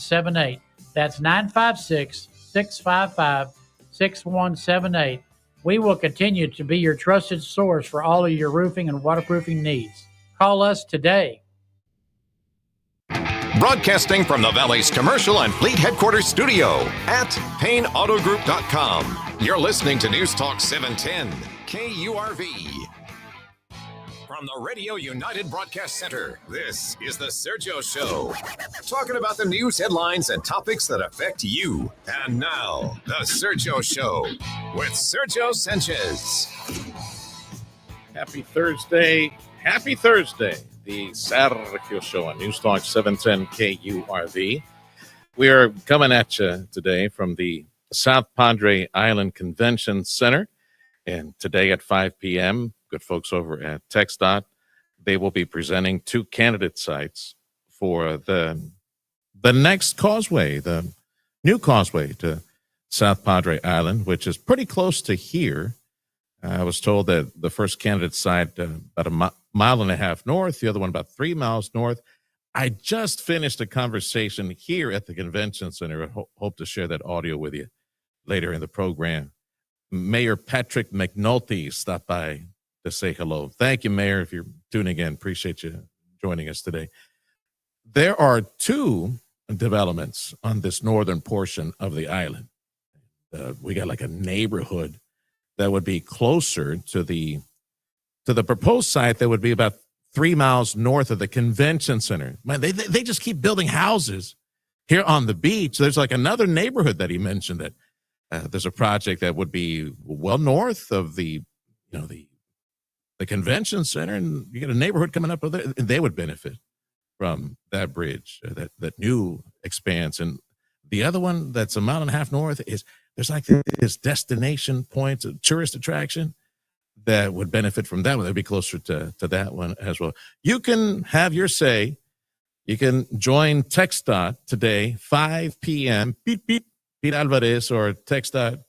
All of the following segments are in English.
6178. That's 956-655-6178. We will continue to be your trusted source for all of your roofing and waterproofing needs. Call us today. Broadcasting from the Valley's commercial and fleet headquarters studio at PayneAutoGroup.com. You're listening to News Talk 710 KURV. From the Radio United Broadcast Center, this is the Sergio Show. Talking about the news headlines and topics that affect you. And now, the Sergio Show with Sergio Sanchez. Happy Thursday. Happy Thursday. The Sergio Show on News Talk 710 KURV. We are coming at you today from the South Padre Island Convention Center. And today at 5 p.m., good folks over at TxDOT, they will be presenting two candidate sites for the next causeway, the new causeway to South Padre Island, which is pretty close to here. I was told that the first candidate site about a mile and a half north, the other one about 3 miles north. I just finished a conversation here at the convention center. I hope to share that audio with you later in the program. Mayor Patrick McNulty stopped by to say hello. Thank you, Mayor, if you're tuning in. Appreciate you joining us today. There are two developments on this northern portion of the island. We got like a neighborhood that would be closer to the proposed site that would be about 3 miles north of the convention center. Man, they just keep building houses here on the beach. There's like another neighborhood that he mentioned that there's a project that would be well north of the convention center, and you get a neighborhood coming up there, and they would benefit from that bridge, that new expanse. And the other one that's a mile and a half north is there's like this destination point, a tourist attraction that would benefit from that one. That'd be closer to that one as well. You can have your say. You can join TxDOT today, 5 p.m. Beep, beep. Pete Alvarez, or TxDOT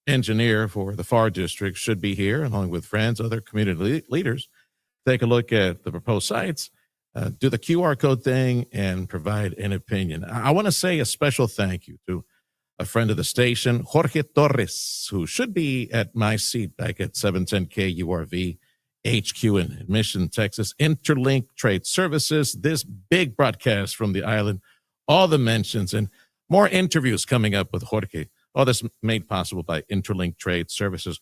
engineer for the FAR district, should be here along with friends, other community leaders. Take a look at the proposed sites, do the QR code thing, and provide an opinion. I want to say a special thank you to a friend of the station, Jorge Torres, who should be at my seat back at 710 KURV HQ in Mission, Texas. Interlink Trade Services, this big broadcast from the island, all the mentions, and more interviews coming up with Jorge. All this made possible by Interlink Trade Services.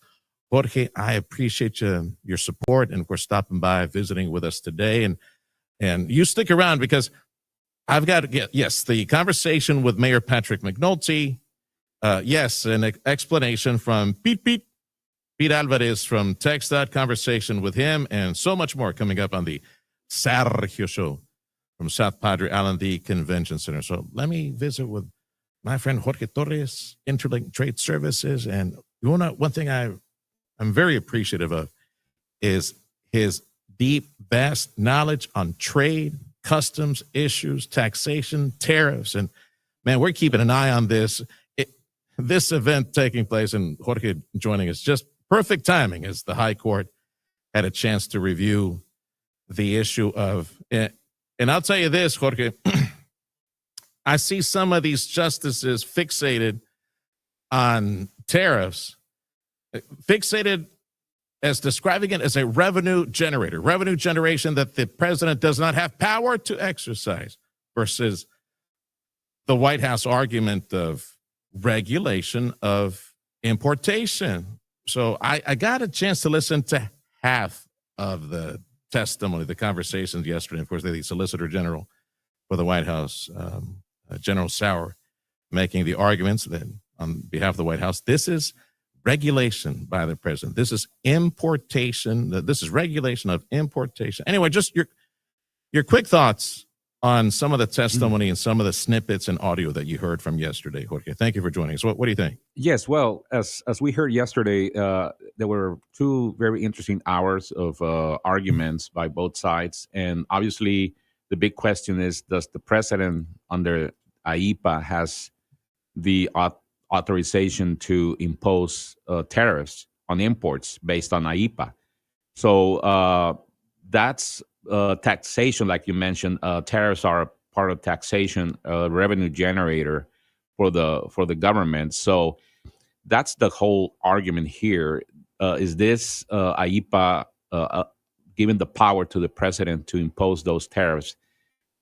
Jorge, I appreciate your support, and for stopping by, visiting with us today. And you stick around because I've got to get, yes, the conversation with Mayor Patrick McNulty. Yes, an explanation from Pete Alvarez from TxDOT, conversation with him, and so much more coming up on the Sergio Show from South Padre Island, the Convention Center. So let me visit with my friend Jorge Torres, Interlink Trade Services. And one thing I'm very appreciative of is his deep, vast knowledge on trade, customs issues, taxation, tariffs. And man, we're keeping an eye on this. This event taking place and Jorge joining us, just perfect timing as the High Court had a chance to review the issue of, and I'll tell you this, Jorge, I see some of these justices fixated on tariffs, fixated as describing it as a revenue generation that the president does not have power to exercise, versus the White House argument of regulation of importation. So I got a chance to listen to half of the testimony, the conversations yesterday. Of course, the Solicitor General for the White House, General Sauer, making the arguments that on behalf of the White House, this is regulation by the president. This is importation. This is regulation of importation. Anyway, just your quick thoughts on some of the testimony and some of the snippets and audio that you heard from yesterday, Jorge. Thank you for joining us. What do you think? Yes, well, as we heard yesterday, there were two very interesting hours of arguments by both sides. And obviously, the big question is, does the president under AIPA has the authorization to impose tariffs on imports based on AIPA? So that's taxation, like you mentioned. Tariffs are part of taxation, revenue generator for the government. So that's the whole argument here. Is this AIPA giving the power to the president to impose those tariffs?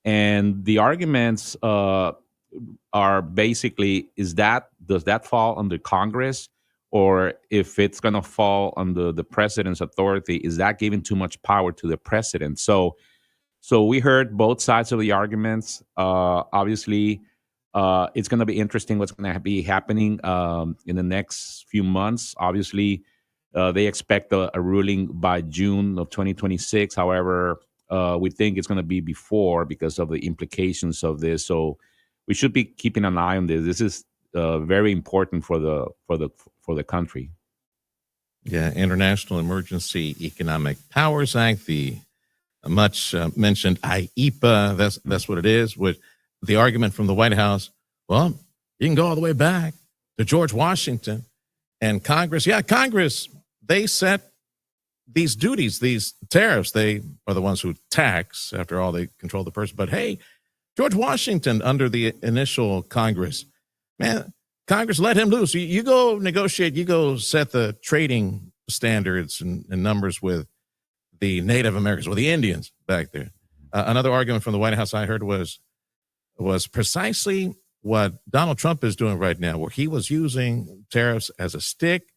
And the arguments are basically, does that fall under Congress, or if it's going to fall under the president's authority, is that giving too much power to the president? So we heard both sides of the arguments. Obviously, it's going to be interesting what's going to be happening in the next few months. Obviously, they expect a ruling by June of 2026. However, we think it's going to be before because of the implications of this. So we should be keeping an eye on this. This is very important for the country. Yeah, International Emergency Economic Powers Act, the much mentioned IEPA. That's what it is. With the argument from the White House, well, you can go all the way back to George Washington and Congress. Yeah, Congress, they set these duties, these tariffs. They are the ones who tax. After all, they control the purse. But hey, George Washington, under the initial Congress, man, Congress let him loose. You go negotiate, you go set the trading standards and numbers with the Native Americans, or the Indians back there. Another argument from the White House I heard was precisely what Donald Trump is doing right now, where he was using tariffs as a stick,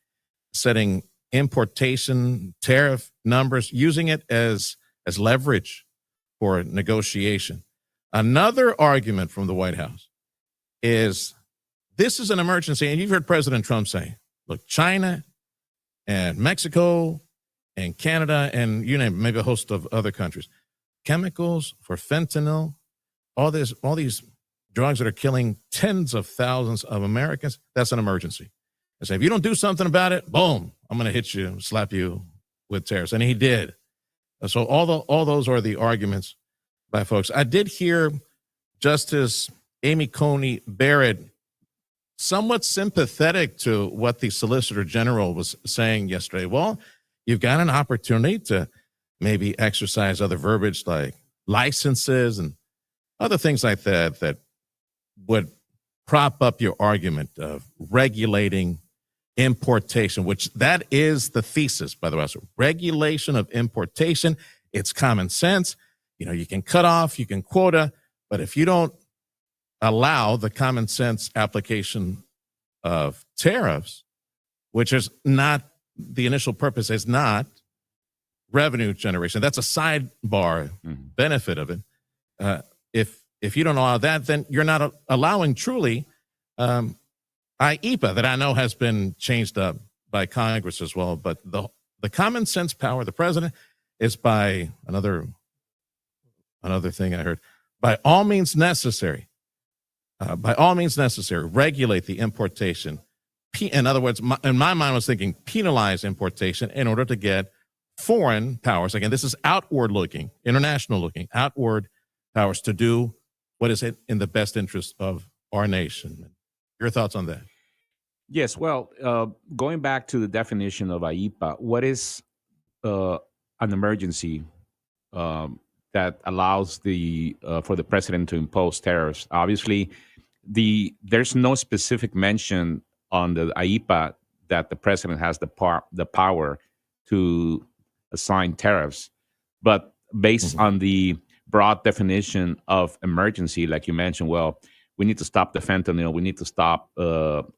setting importation tariff numbers, using it as leverage for negotiation. Another argument from the White House is this is an emergency, and you've heard President Trump say, look, China and Mexico and Canada and you name it, maybe a host of other countries, chemicals for fentanyl, all these drugs that are killing tens of thousands of Americans, that's an emergency. I say, if you don't do something about it, boom, I'm going to hit you, slap you with tariffs. And he did. So all those are the arguments by folks. I did hear Justice Amy Coney Barrett somewhat sympathetic to what the Solicitor General was saying yesterday. Well, you've got an opportunity to maybe exercise other verbiage like licenses and other things like that would prop up your argument of regulating importation, which that is the thesis, by the way. So regulation of importation, it's common sense. You can cut off, you can quota, but if you don't allow the common sense application of tariffs, which is not, the initial purpose is not revenue generation. That's a sidebar benefit of it. If you don't allow that, then you're not allowing truly IEPA, that I know has been changed up by Congress as well. But the common sense power of the president is by another thing I heard, by all means necessary, regulate the importation. In other words, in my mind, I was thinking penalize importation in order to get foreign powers. Again, this is outward looking, international looking, outward powers to do what is in the best interest of our nation. Your thoughts on that? Yes. Well, going back to the definition of AIPA, what is an emergency that allows for the president to impose tariffs? Obviously, there's no specific mention on the AIPA that the president has the power to assign tariffs, but based on the broad definition of emergency, like you mentioned, well, we need to stop the fentanyl, we need to stop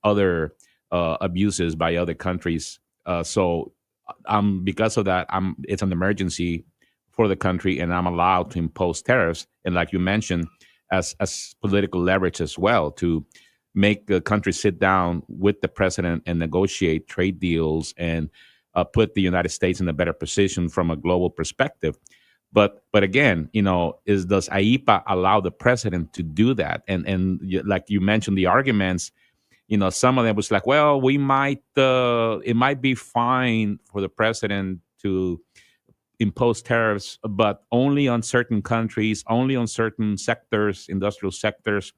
other abuses by other countries. So because of that, it's an emergency for the country, and I'm allowed to impose tariffs. And like you mentioned, as political leverage as well, to make the country sit down with the president and negotiate trade deals and put the United States in a better position from a global perspective. But again, does AIPA allow the president to do that? And like you mentioned, the arguments, some of them was like, well, it might be fine for the president to impose tariffs, but only on certain countries, only on certain sectors, industrial sectors.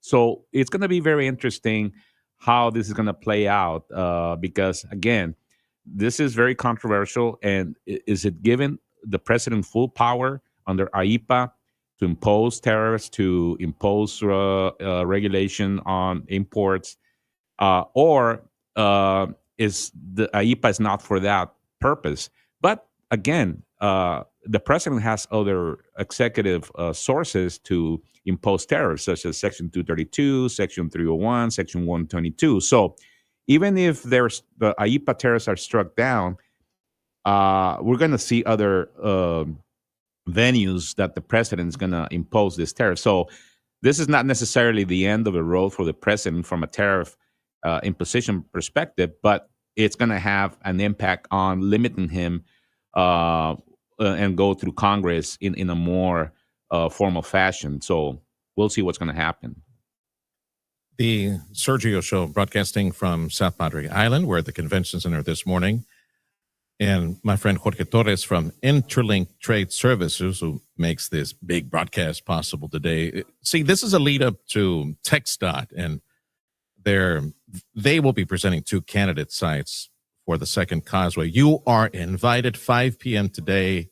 So it's going to be very interesting how this is going to play out because, again, this is very controversial. And is it given the president full power under AIPA impose tariffs, to impose regulation on imports, or is the AIPA is not for that purpose. But again, the president has other executive sources to impose tariffs, such as Section 232, Section 301, Section 122. So even if there's the AIPA tariffs are struck down, we're going to see other venues that the president is going to impose this tariff. So this is not necessarily the end of the road for the president from a tariff imposition perspective, but it's going to have an impact on limiting him and go through Congress in a more formal fashion. So we'll see what's going to happen. The Sergio Show, broadcasting from South Padre Island. We're at the convention center this morning. And my friend Jorge Torres from Interlink Trade Services, who makes this big broadcast possible today. See, this is a lead up to TxDOT, and they will be presenting 2 candidate sites for the second causeway. You are invited 5 p.m. today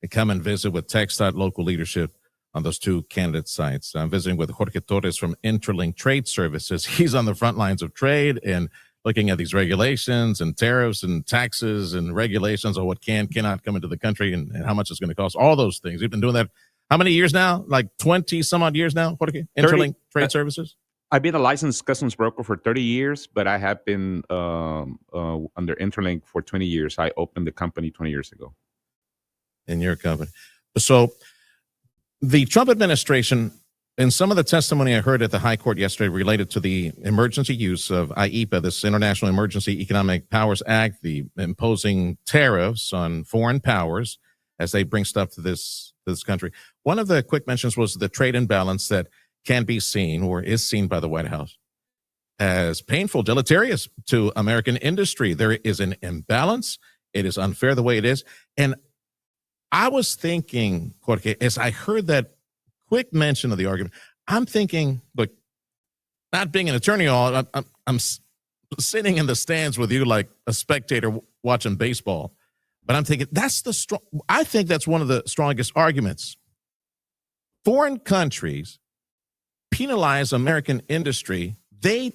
to come and visit with TxDOT local leadership on those 2 candidate sites. I'm visiting with Jorge Torres from Interlink Trade Services. He's on the front lines of trade and looking at these regulations and tariffs and taxes and regulations on what cannot come into the country and how much it's going to cost, all those things. You've been doing that how many years now? Like 20 some odd years now, Jorge? Interlink Trade Services? I've been a licensed customs broker for 30 years, but I have been under Interlink for 20 years. I opened the company 20 years ago. In your company. So the Trump administration, in some of the testimony I heard at the High Court yesterday related to the emergency use of IEPA, this International Emergency Economic Powers Act, the imposing tariffs on foreign powers as they bring stuff to this country. One of the quick mentions was the trade imbalance that can be seen or is seen by the White House as painful, deleterious to American industry. There is an imbalance. It is unfair the way it is. And I was thinking, Jorge, as I heard that quick mention of the argument, I'm thinking, look, not being an attorney, I'm sitting in the stands with you like a spectator watching baseball. But I'm thinking I think that's one of the strongest arguments. Foreign countries penalize American industry. They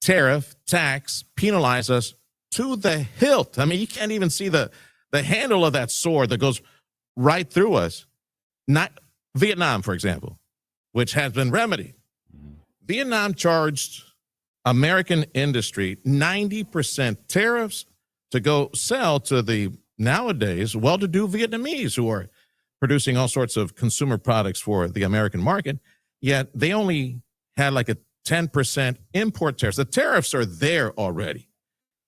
tariff, tax, penalize us to the hilt. I mean, you can't even see the handle of that sword that goes right through us. Not Vietnam, for example, which has been remedied. Vietnam charged American industry 90% tariffs to go sell to the nowadays well-to-do Vietnamese who are producing all sorts of consumer products for the American market, yet they only had like a 10% import tariffs. The tariffs are there already.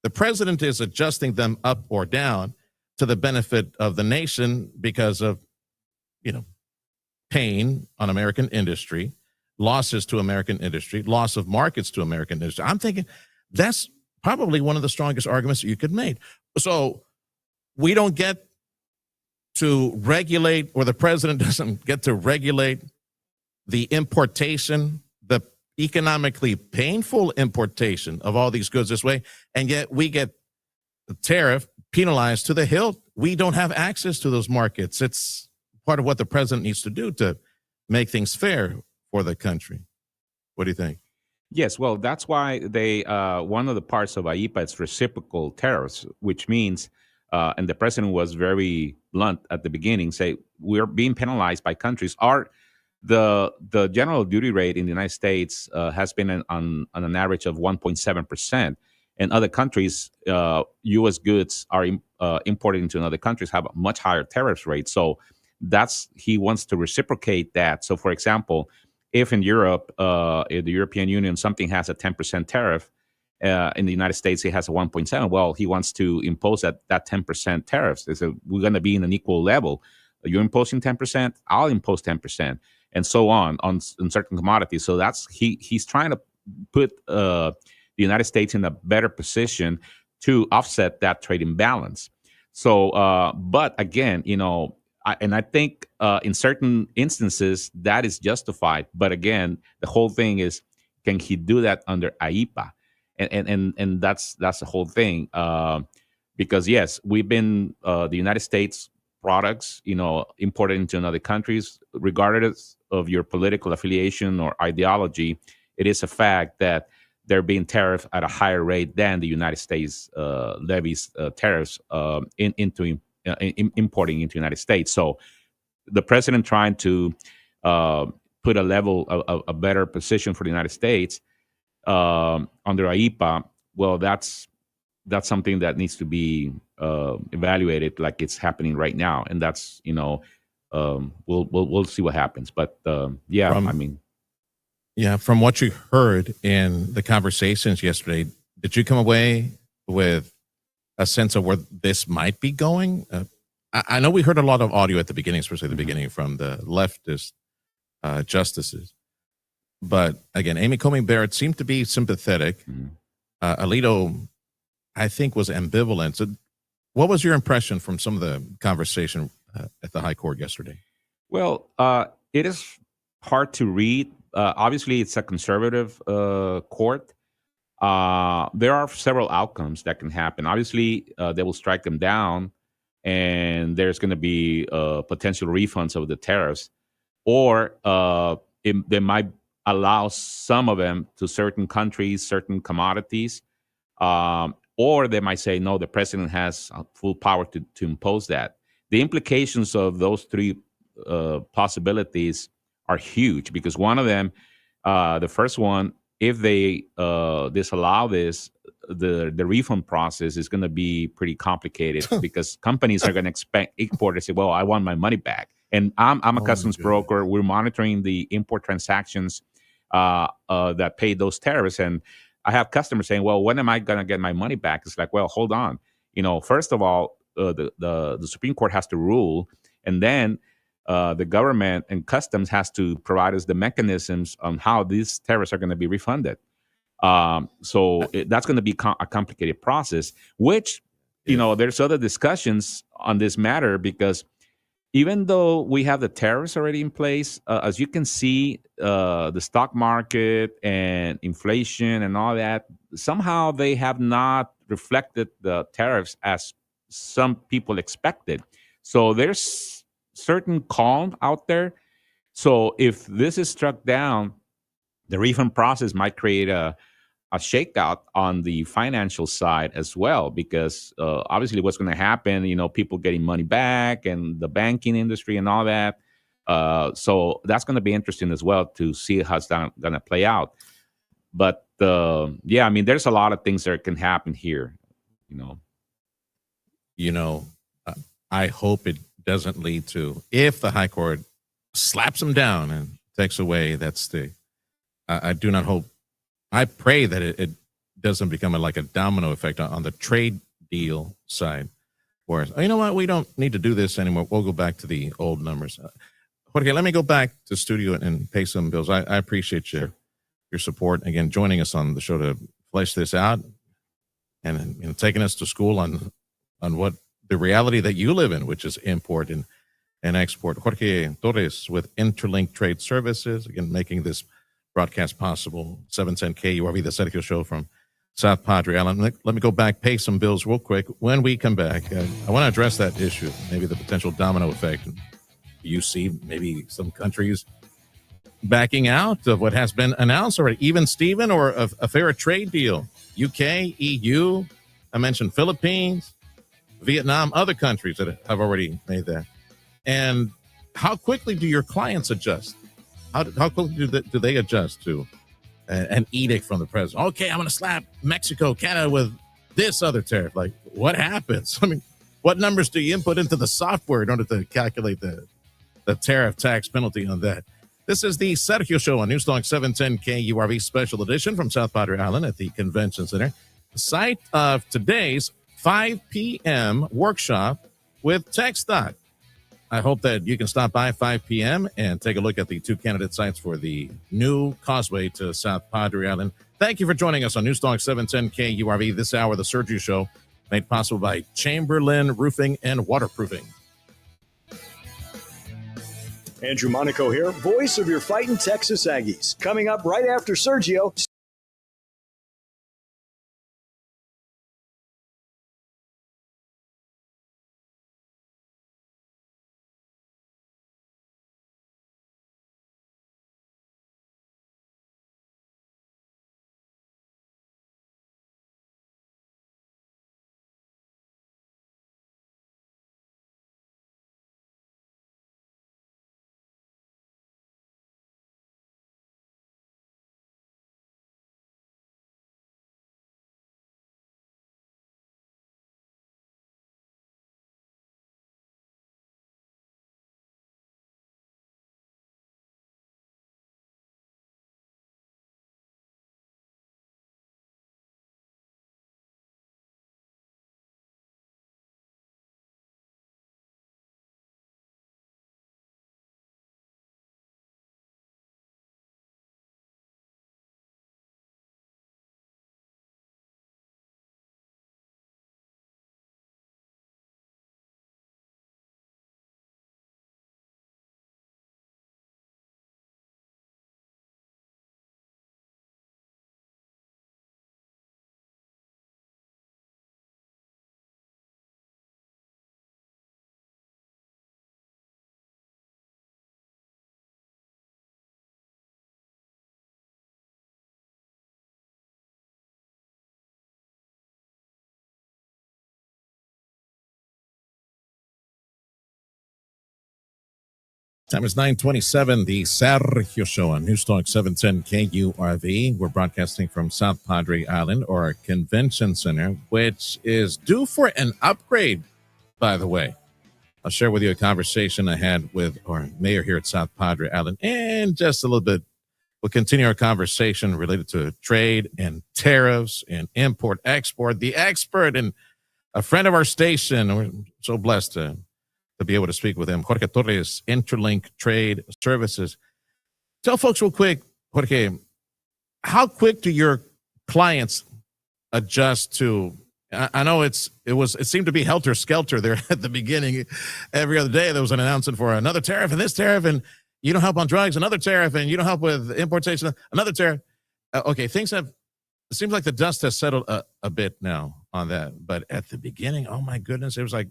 The president is adjusting them up or down to the benefit of the nation because of, pain on American industry, losses to American industry, loss of markets to American industry. I'm thinking that's probably one of the strongest arguments that you could make. So we don't get to regulate, or the president doesn't get to regulate the importation, the economically painful importation of all these goods this way, and yet we get the tariff penalized to the hilt. We don't have access to those markets. It's part of what the president needs to do to make things fair for the country. What do you think? Yes, well, that's why they one of the parts of AIPA is reciprocal tariffs, which means, and the president was very blunt at the beginning, say we're being penalized by countries. The general duty rate in the United States has been on an average of 1.7%. And other countries, U.S. goods are imported into other countries have a much higher tariff rate. So he wants to reciprocate that. So, for example, if in Europe, in the European Union, something has a 10% tariff, in the United States, it has a 1.7. Well, he wants to impose that 10% tariffs. So we're going to be in an equal level. You're imposing 10%, I'll impose 10%, and so on certain commodities. So he's trying to put the United States in a better position to offset that trade imbalance. So, but again, I think in certain instances that is justified. But again, the whole thing is, can he do that under AIPA? And that's the whole thing. Because yes, we've been the United States products, imported into other countries, regardless of your political affiliation or ideology. It is a fact that they're being tariffed at a higher rate than the United States levies tariffs into importing into the United States. So the president trying to put a better position for the United States under AIPA, well, that's something that needs to be evaluated, like it's happening right now, and that's we'll see what happens. But from what you heard in the conversations yesterday, did you come away with a sense of where this might be going? I know we heard a lot of audio at the beginning, especially the beginning from the leftist justices. But again, Amy Coney Barrett seemed to be sympathetic. Alito, I think, was ambivalent. So what was your impression from some of the conversation at the high court yesterday? Well, it is hard to read. Obviously, it's a conservative court. There are several outcomes that can happen. Obviously, they will strike them down, and there's going to be potential refunds of the tariffs, or they might allow some of them to certain countries, certain commodities, or they might say, no, the president has full power to impose that. The implications of those three possibilities are huge, because one of them, the first one, if they disallow this, the refund process is going to be pretty complicated because companies are going to expect exporters to say, well, I want my money back. And I'm a customs broker. We're monitoring the import transactions that pay those tariffs. And I have customers saying, well, when am I going to get my money back? It's like, well, hold on. First of all, the Supreme Court has to rule, and then the government and customs has to provide us the mechanisms on how these tariffs are going to be refunded. So that's going to be a complicated process, which, there's other discussions on this matter, because even though we have the tariffs already in place, as you can see, the stock market and inflation and all that, somehow they have not reflected the tariffs as some people expected. So there's certain calm out there. So if this is struck down, the refund process might create a shakeout on the financial side as well, because obviously what's going to happen, people getting money back and the banking industry and all that. So that's going to be interesting as well to see how it's going to play out. But there's a lot of things that can happen here, I hope it doesn't lead to, if the high court slaps them down and takes away that stay. I do not hope. I pray that it doesn't become like a domino effect on the trade deal side. Whereas, you know what, we don't need to do this anymore. We'll go back to the old numbers. Jorge, let me go back to studio and pay some bills. I appreciate your support. Again, joining us on the show to flesh this out and taking us to school on what the reality that you live in, which is import and export. Jorge Torres with Interlink Trade Services, again, making this broadcast possible. 710 KURV, the Sergio Show from South Padre Island. Let me go back, pay some bills real quick. When we come back, I want to address that issue, maybe the potential domino effect. You see maybe some countries backing out of what has been announced already, even Stephen, or a fair trade deal. UK, EU, I mentioned Philippines, Vietnam, other countries that have already made that. And how quickly do your clients adjust? How quickly do they adjust to an edict from the president? Okay, I'm going to slap Mexico, Canada with this other tariff. Like, what happens? I mean, what numbers do you input into the software in order to calculate the tariff tax penalty on that? This is the Sergio Show on Newstalk 710 KURV Special Edition from South Padre Island at the Convention Center. The site of today's 5 p.m. workshop with TxDOT. I hope that you can stop by 5 p.m. and take a look at the two candidate sites for the new causeway to South Padre Island. Thank you for joining us on Newstalk 710 KURV this hour, the Sergio Show, made possible by Chamberlain Roofing and Waterproofing. Andrew Monaco here, voice of your fighting Texas Aggies. Coming up right after Sergio. Time is 9:27, the Sergio Show on News Talk 710 KURV. We're broadcasting from South Padre Island, or Convention Center, which is due for an upgrade, by the way. I'll share with you a conversation I had with our mayor here at South Padre Island in just a little bit. We'll continue our conversation related to trade and tariffs and import-export. The expert and a friend of our station, we're so blessed to be able to speak with him, Jorge Torres, Interlink Trade Services. Tell folks real quick, Jorge, how quick do your clients adjust to? I know it seemed to be helter skelter there at the beginning. Every other day there was an announcement for another tariff and this tariff, and you don't help on drugs, another tariff, and you don't help with importation, another tariff. Okay, it seems like the dust has settled a bit now on that. But at the beginning, oh my goodness, it was like,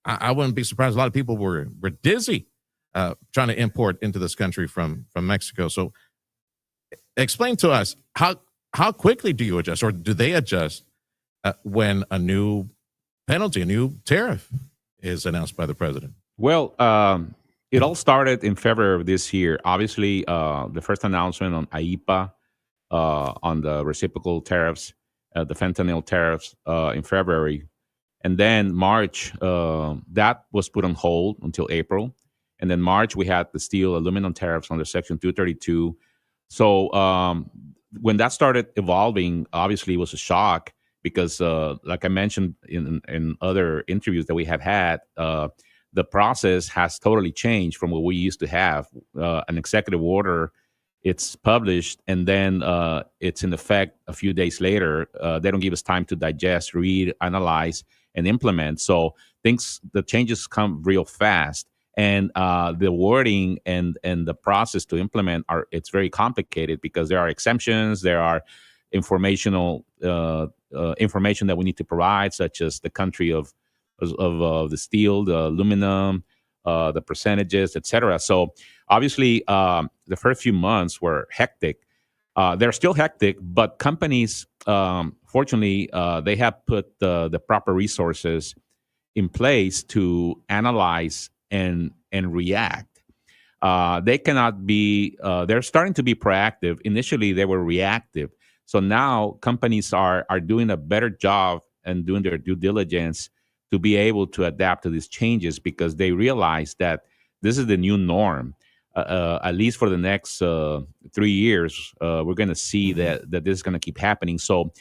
I wouldn't be surprised. A lot of people were dizzy trying to import into this country from Mexico. So explain to us, how quickly do you adjust, or do they adjust when a new penalty, a new tariff is announced by the president? Well, it all started in February of this year. Obviously, the first announcement on IEEPA, on the reciprocal tariffs, the fentanyl tariffs in February. And then March, that was put on hold until April. And then March, we had the steel aluminum tariffs under Section 232. So when that started evolving, obviously it was a shock because, like I mentioned in other interviews that we have had, the process has totally changed from what we used to have. An executive order, it's published, and then it's in effect a few days later. They don't give us time to digest, read, analyze, and implement. So the changes come real fast, and the wording and the process to implement it's very complicated because there are exemptions, there are information that we need to provide, such as the country of the steel, the aluminum, the percentages, etc. So obviously, the first few months were hectic. They're still hectic, but companies, fortunately, they have put the proper resources in place to analyze and react. They cannot be, they're starting to be proactive. Initially, they were reactive. So now companies are doing a better job and doing their due diligence to be able to adapt to these changes because they realize that this is the new norm. At least for the next 3 years, we're going to see that this is going to keep happening. So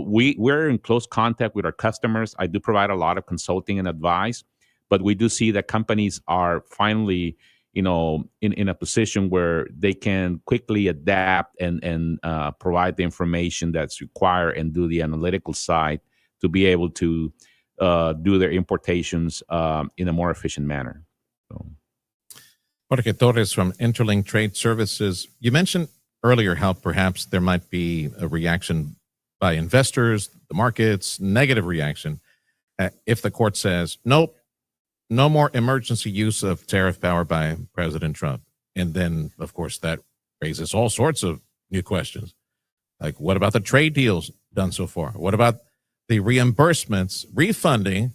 we're in close contact with our customers. I do provide a lot of consulting and advice, but we do see that companies are finally, in a position where they can quickly adapt and provide the information that's required and do the analytical side to be able to do their importations in a more efficient manner. So. Jorge Torres from Interlink Trade Services. You mentioned earlier how perhaps there might be a reaction by investors, the markets, negative reaction, if the court says, nope, no more emergency use of tariff power by President Trump. And then, of course, that raises all sorts of new questions. Like, what about the trade deals done so far? What about the reimbursements, refunding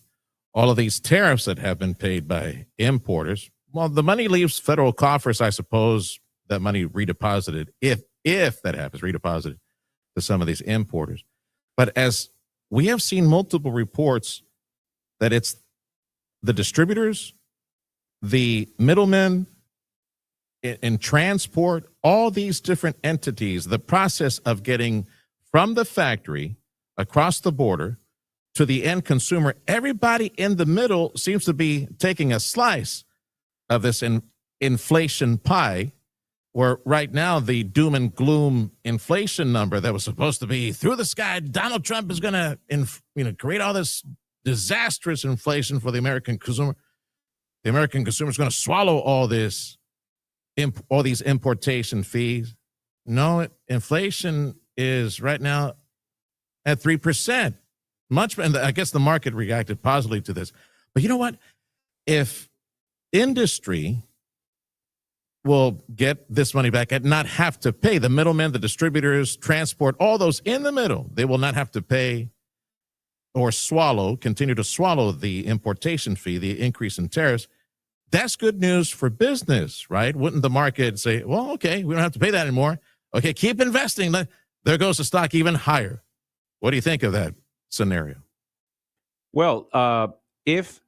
all of these tariffs that have been paid by importers? Well, the money leaves federal coffers, I suppose. That money redeposited, if that happens, redeposited to some of these importers. But as we have seen multiple reports that it's the distributors, the middlemen in transport, all these different entities, the process of getting from the factory across the border to the end consumer, everybody in the middle seems to be taking a slice of this inflation pie, where right now the doom and gloom inflation number that was supposed to be through the sky, Donald Trump is going to create all this disastrous inflation for the American consumer. The American consumer is going to swallow all these importation fees. No, inflation is right now at 3%. And I guess the market reacted positively to this. But you know what? If industry will get this money back and not have to pay the middlemen, the distributors, transport, all those in the middle, they will not have to pay or continue to swallow the importation fee, the increase in tariffs. that's good news for business, right? Wouldn't the market say, well, okay, we don't have to pay that anymore. Okay, keep investing. There goes the stock even higher. What do you think of that scenario? Well, if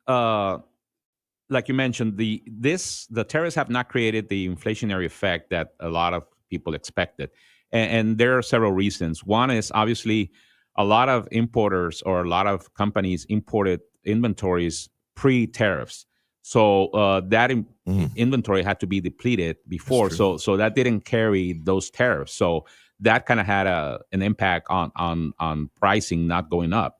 like you mentioned, the tariffs have not created the inflationary effect that a lot of people expected, and there are several reasons. One is obviously a lot of importers or a lot of companies imported inventories pre-tariffs, so that inventory had to be depleted before, so that didn't carry those tariffs. So that kind of had an impact on pricing not going up.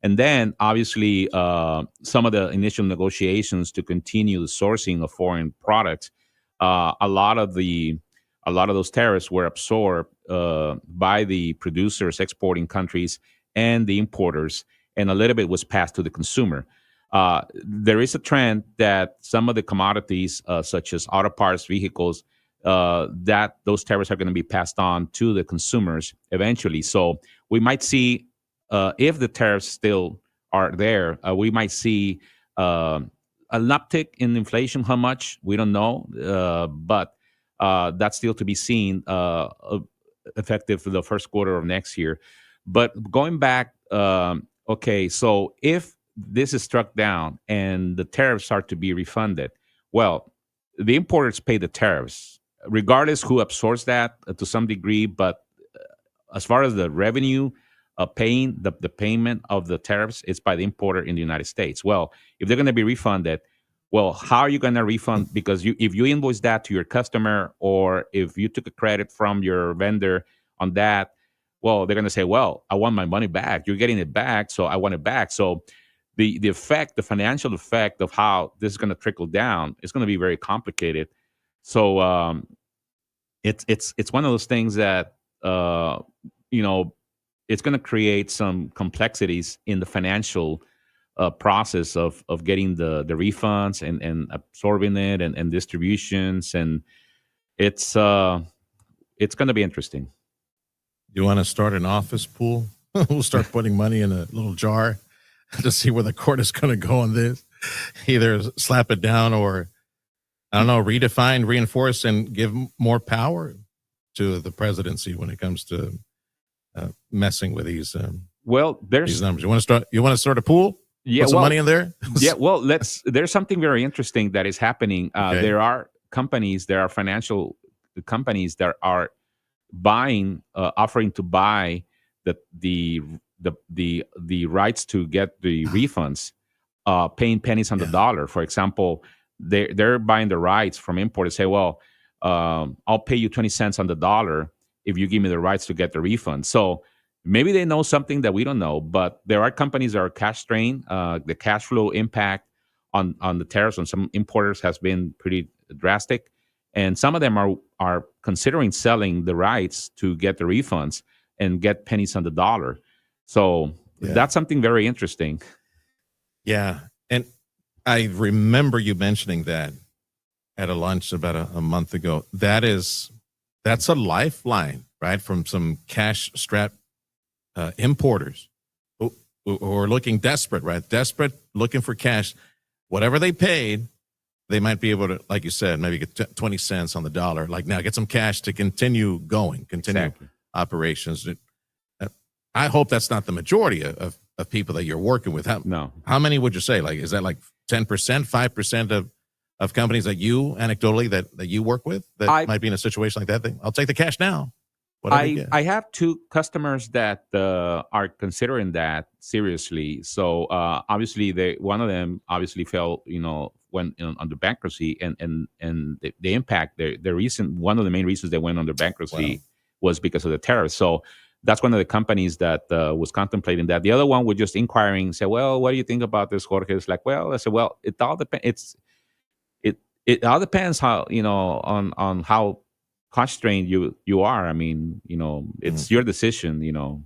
And then, obviously, some of the initial negotiations to continue the sourcing of foreign products, a lot of those tariffs were absorbed by the producers, exporting countries, and the importers, and a little bit was passed to the consumer. There is a trend that some of the commodities, such as auto parts, vehicles, that those tariffs are going to be passed on to the consumers eventually. So we might see. If the tariffs still are there, we might see an uptick in inflation. How much, we don't know, but that's still to be seen, effective for the first quarter of next year. But going back, okay, so if this is struck down and the tariffs are to be refunded, well, the importers pay the tariffs, regardless who absorbs that to some degree. But as far as the revenue, paying the payment of the tariffs, it's by the importer in the United States. Well, if they're going to be refunded, well, how are you going to refund? Because if you invoice that to your customer, or if you took a credit from your vendor on that, well, they're going to say, well, I want my money back. You're getting it back, so I want it back. So the effect, the financial effect of how this is going to trickle down is going to be very complicated. So it's one of those things that it's going to create some complexities in the financial process of getting the refunds and absorbing it and distributions, and it's going to be interesting. You want to start an office pool? We'll start putting money in a little jar to see where the court is going to go on this. Either slap it down, or I don't know, redefine, reinforce, and give more power to the presidency when it comes to messing with these these numbers. You want to start a pool? Yeah, put some money in there. Yeah, well, there's something very interesting that is happening. Okay. There are financial companies that are offering to buy the rights to get the refunds, paying pennies on the dollar. For example, they're buying the rights from importers. Say, well, I'll pay you 20 cents on the dollar if you give me the rights to get the refund. So maybe they know something that we don't know, but there are companies that are cash strained. The cash flow impact on the tariffs on some importers has been pretty drastic. And some of them are considering selling the rights to get the refunds and get pennies on the dollar. So that's something very interesting. Yeah. And I remember you mentioning that at a lunch about a month ago. That's a lifeline, right? From some cash-strapped importers who are looking desperate, right? Desperate, looking for cash. Whatever they paid, they might be able to, like you said, maybe get 20 cents on the dollar. Like, now get some cash to continue operations. I hope that's not the majority of people that you're working with. How many would you say? Like, is that like 10%, 5% of companies that you anecdotally that you work with that might be in a situation like that? I'll take the cash now. I have two customers that are considering that seriously. So obviously, one of them obviously fell, went under bankruptcy, and the impact, the reason, one of the main reasons they went under bankruptcy was because of the tariffs. So that's one of the companies that was contemplating that. The other one was just inquiring, say, well, what do you think about this, Jorge? It's like, well, I said, well, it all depends. It all depends how, on how constrained you are. I mean, it's your decision,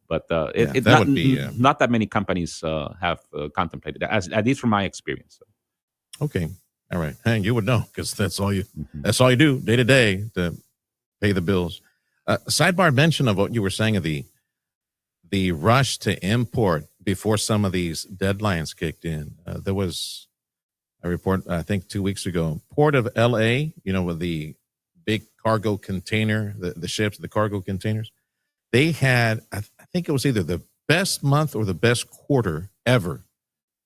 but not that many companies have contemplated that, at least from my experience. Okay. All right. And you would know, because that's all you do day to day to pay the bills. Sidebar mention of what you were saying of the rush to import before some of these deadlines kicked in. a report, I think 2 weeks ago. Port of LA, with the big cargo container, the ships, the cargo containers, they had, I think it was either the best month or the best quarter ever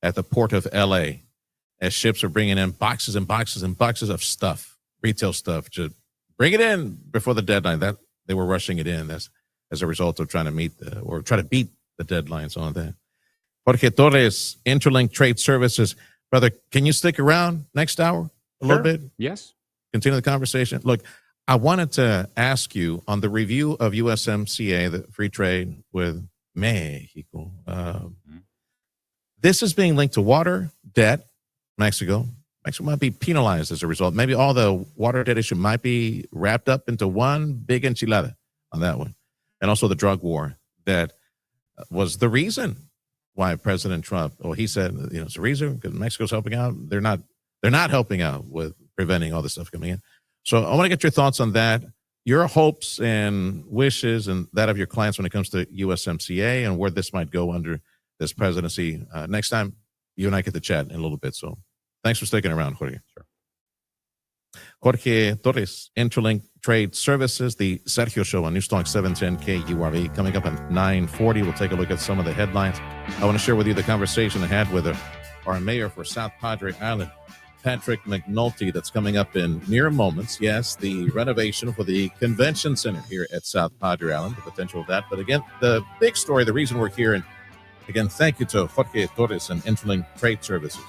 at the Port of LA, as ships are bringing in boxes and boxes and boxes of stuff, retail stuff, to bring it in before the deadline. That they were rushing it in as a result of trying to try to beat the deadlines on that. Jorge Torres, Interlink Trade Services. Brother, can you stick around next hour a little bit? Yes. Continue the conversation. Look, I wanted to ask you on the review of USMCA, the free trade with Mexico. This is being linked to water, debt, Mexico. Mexico might be penalized as a result. Maybe all the water debt issue might be wrapped up into one big enchilada on that one. And also the drug war that was the reason why President Trump, he said, it's the reason because Mexico's helping out. They're not helping out with preventing all this stuff coming in. So I want to get your thoughts on that, your hopes and wishes and that of your clients when it comes to USMCA and where this might go under this presidency. Next time, you and I get to chat in a little bit. So thanks for sticking around, Jorge. Sure. Jorge Torres, Interlink Trade Services, the Sergio Show on Newstalk 710 KURV. Coming up at 9:40, we'll take a look at some of the headlines. I want to share with you the conversation I had with our mayor for South Padre Island, Patrick McNulty, that's coming up in mere moments. Yes, the renovation for the convention center here at South Padre Island, the potential of that. But again, the big story, the reason we're here, and again, thank you to Jorge Torres and Interlink Trade Services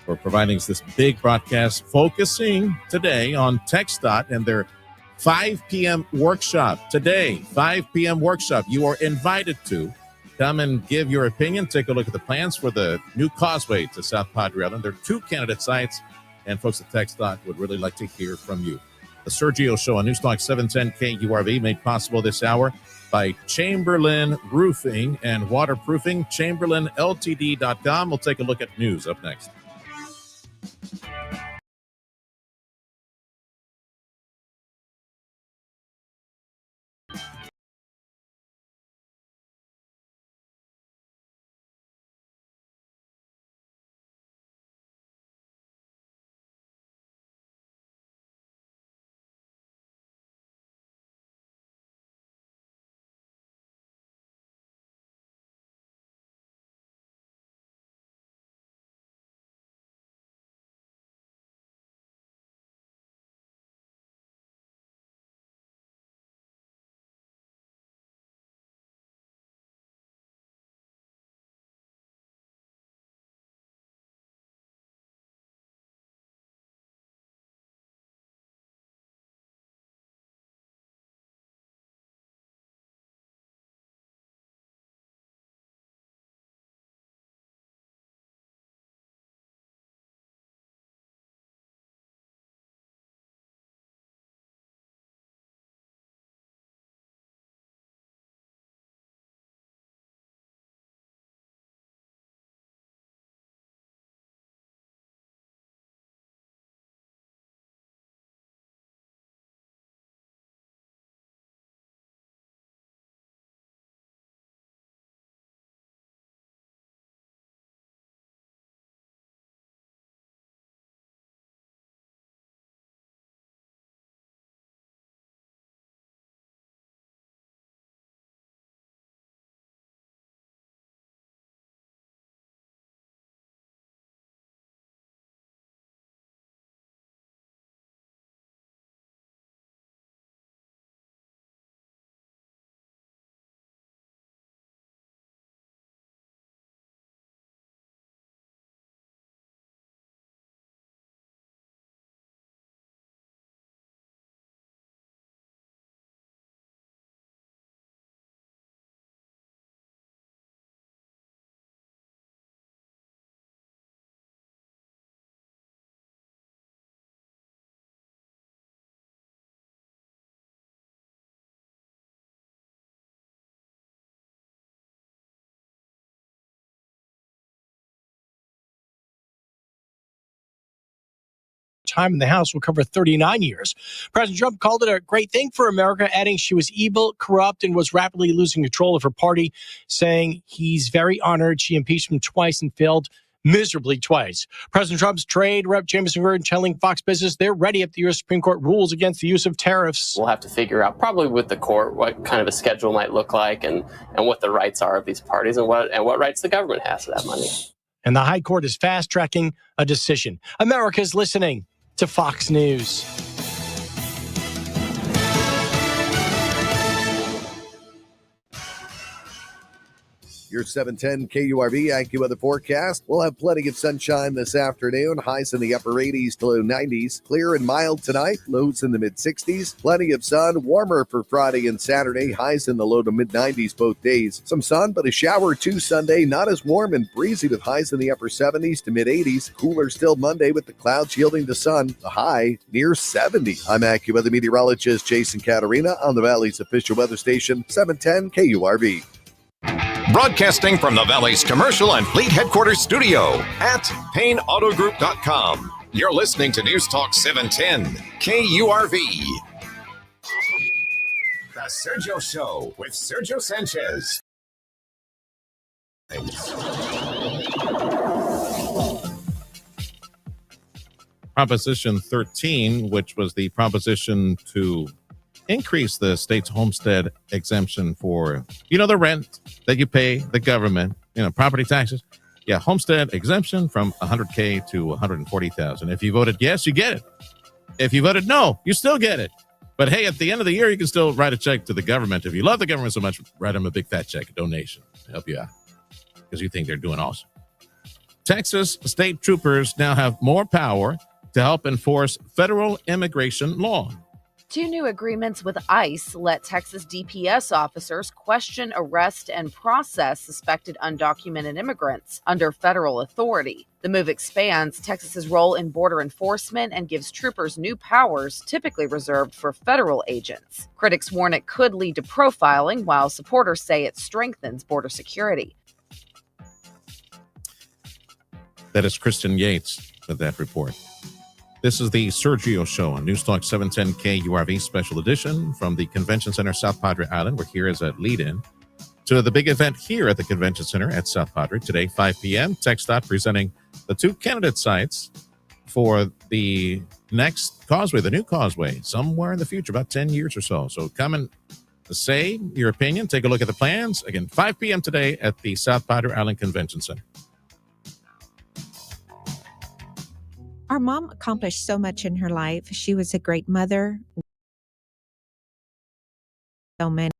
for providing us this big broadcast, focusing today on TxDOT and their 5 p.m. workshop. Today, 5 p.m. workshop. You are invited to come and give your opinion. Take a look at the plans for the new causeway to South Padre Island. There are 2 candidate sites, and folks at TxDOT would really like to hear from you. The Sergio Show on Newstalk 710 KURV, made possible this hour by Chamberlain Roofing and Waterproofing, ChamberlainLTD.com. We'll take a look at news up next. Time in the House will cover 39 years. President Trump called it a great thing for America, adding she was evil, corrupt, and was rapidly losing control of her party, saying he's very honored she impeached him twice and failed miserably twice. President Trump's trade rep Jameson Gordon telling Fox Business they're ready if the U.S. Supreme Court rules against the use of tariffs. We'll have to figure out, probably with the court, what kind of a schedule might look like and what the rights are of these parties and what rights the government has to that money. And the High Court is fast-tracking a decision. America's listening to Fox News. Your 710 KURV IQ weather forecast. We'll have plenty of sunshine this afternoon. Highs in the upper 80s to low 90s. Clear and mild tonight. Lows in the mid 60s. Plenty of sun. Warmer for Friday and Saturday. Highs in the low to mid 90s both days. Some sun, but a shower or two Sunday. Not as warm and breezy with highs in the upper 70s to mid 80s. Cooler still Monday with the clouds yielding the sun. The high near 70. I'm AccuWeather meteorologist Jason Caterina on the Valley's official weather station, 710 KURV. Broadcasting from the Valley's commercial and fleet headquarters studio at PayneAutoGroup.com. You're listening to News Talk 710 KURV. The Sergio Show with Sergio Sanchez. Proposition 13, which was the proposition to increase the state's homestead exemption for, the rent that you pay the government, property taxes. Yeah, homestead exemption from $100K to $140,000. If you voted yes, you get it. If you voted no, you still get it. But hey, at the end of the year, you can still write a check to the government. If you love the government so much, write them a big fat check, a donation to help you out because you think they're doing awesome. Texas state troopers now have more power to help enforce federal immigration law. 2 new agreements with ICE let Texas DPS officers question, arrest, and process suspected undocumented immigrants under federal authority. The move expands Texas's role in border enforcement and gives troopers new powers typically reserved for federal agents. Critics warn it could lead to profiling, while supporters say it strengthens border security. That is Kristen Yates with that report. This is the Sergio Show on News Talk 710 KURV special edition from the Convention Center, South Padre Island. We're here as a lead-in to the big event here at the Convention Center at South Padre today, 5 p.m. TxDOT presenting the 2 candidate sites for the next causeway, the new causeway, somewhere in the future, about 10 years or so. So come and say your opinion, take a look at the plans. Again, 5 p.m. today at the South Padre Island Convention Center. Our mom accomplished so much in her life. She was a great mother. So many.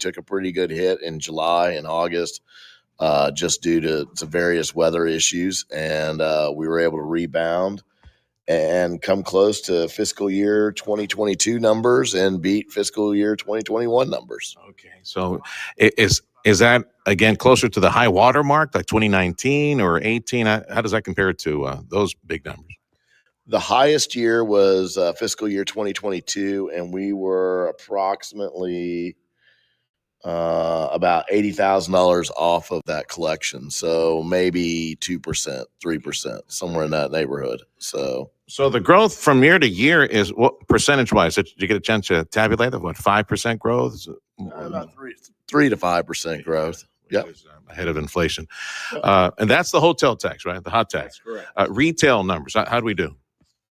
took a pretty good hit in July and August, just due to various weather issues, and we were able to rebound and come close to fiscal year 2022 numbers and beat fiscal year 2021 numbers. Okay, so is that again closer to the high water mark, like 2019 or 18? How does that compare to those big numbers? The highest year was fiscal year 2022, and we were approximately about $80,000 off of that collection. So maybe 2%, 3%, somewhere in that neighborhood. So the growth from year to year is what percentage wise? Did you get a chance to tabulate that? What, 5% growth? About 3 to 5% growth. Yep. Ahead of inflation. And that's the hotel tax, right? The hot tax. That's correct. Retail numbers. How do we do?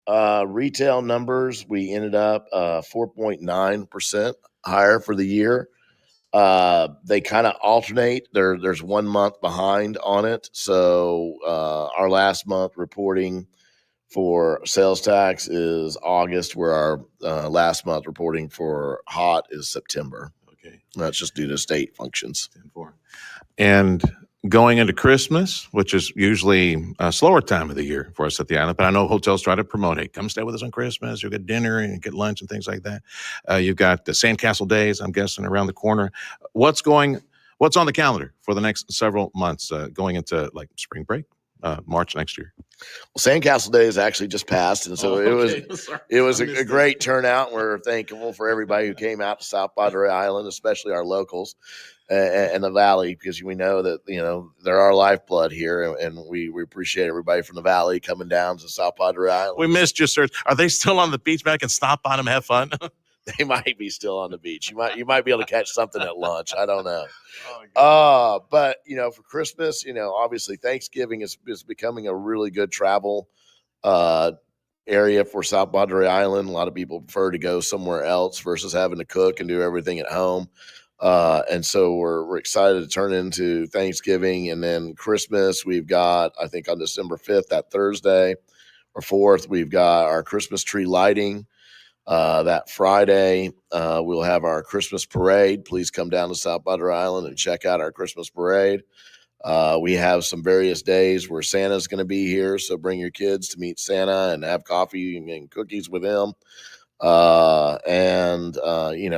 Retail numbers, we ended up 4.9% higher for the year. They kind of alternate. There's 1 month behind on it. So our last month reporting for sales tax is August, where our last month reporting for hot is September. Okay. That's just due to state functions. And going into Christmas, which is usually a slower time of the year for us at the island, but I know hotels try to promote, hey, come stay with us on Christmas. You'll get dinner and get lunch and things like that. You've got the Sandcastle Days, I'm guessing, around the corner. What's on the calendar for the next several months going into like spring break, March next year? Well, Sandcastle Days actually just passed, and so it was a great turnout. We're thankful for everybody who came out to South Padre Island, especially our locals and the Valley, because we know that they're our lifeblood here, and we appreciate everybody from the Valley coming down to South Padre Island. We missed you, sir. Are they still on the beach? Man, I can stop on them, have fun. They might be still on the beach. You might be able to catch something at lunch. I don't know. But for Christmas, obviously Thanksgiving is becoming a really good travel area for South Padre Island. A lot of people prefer to go somewhere else versus having to cook and do everything at home. And so we're excited to turn into Thanksgiving, and then Christmas. We've got, I think on December 5th, that Thursday or 4th, we've got our Christmas tree lighting. That Friday, we'll have our Christmas parade. Please come down to South Padre Island and check out our Christmas parade. We have some various days where Santa's going to be here, so bring your kids to meet Santa and have coffee and cookies with him.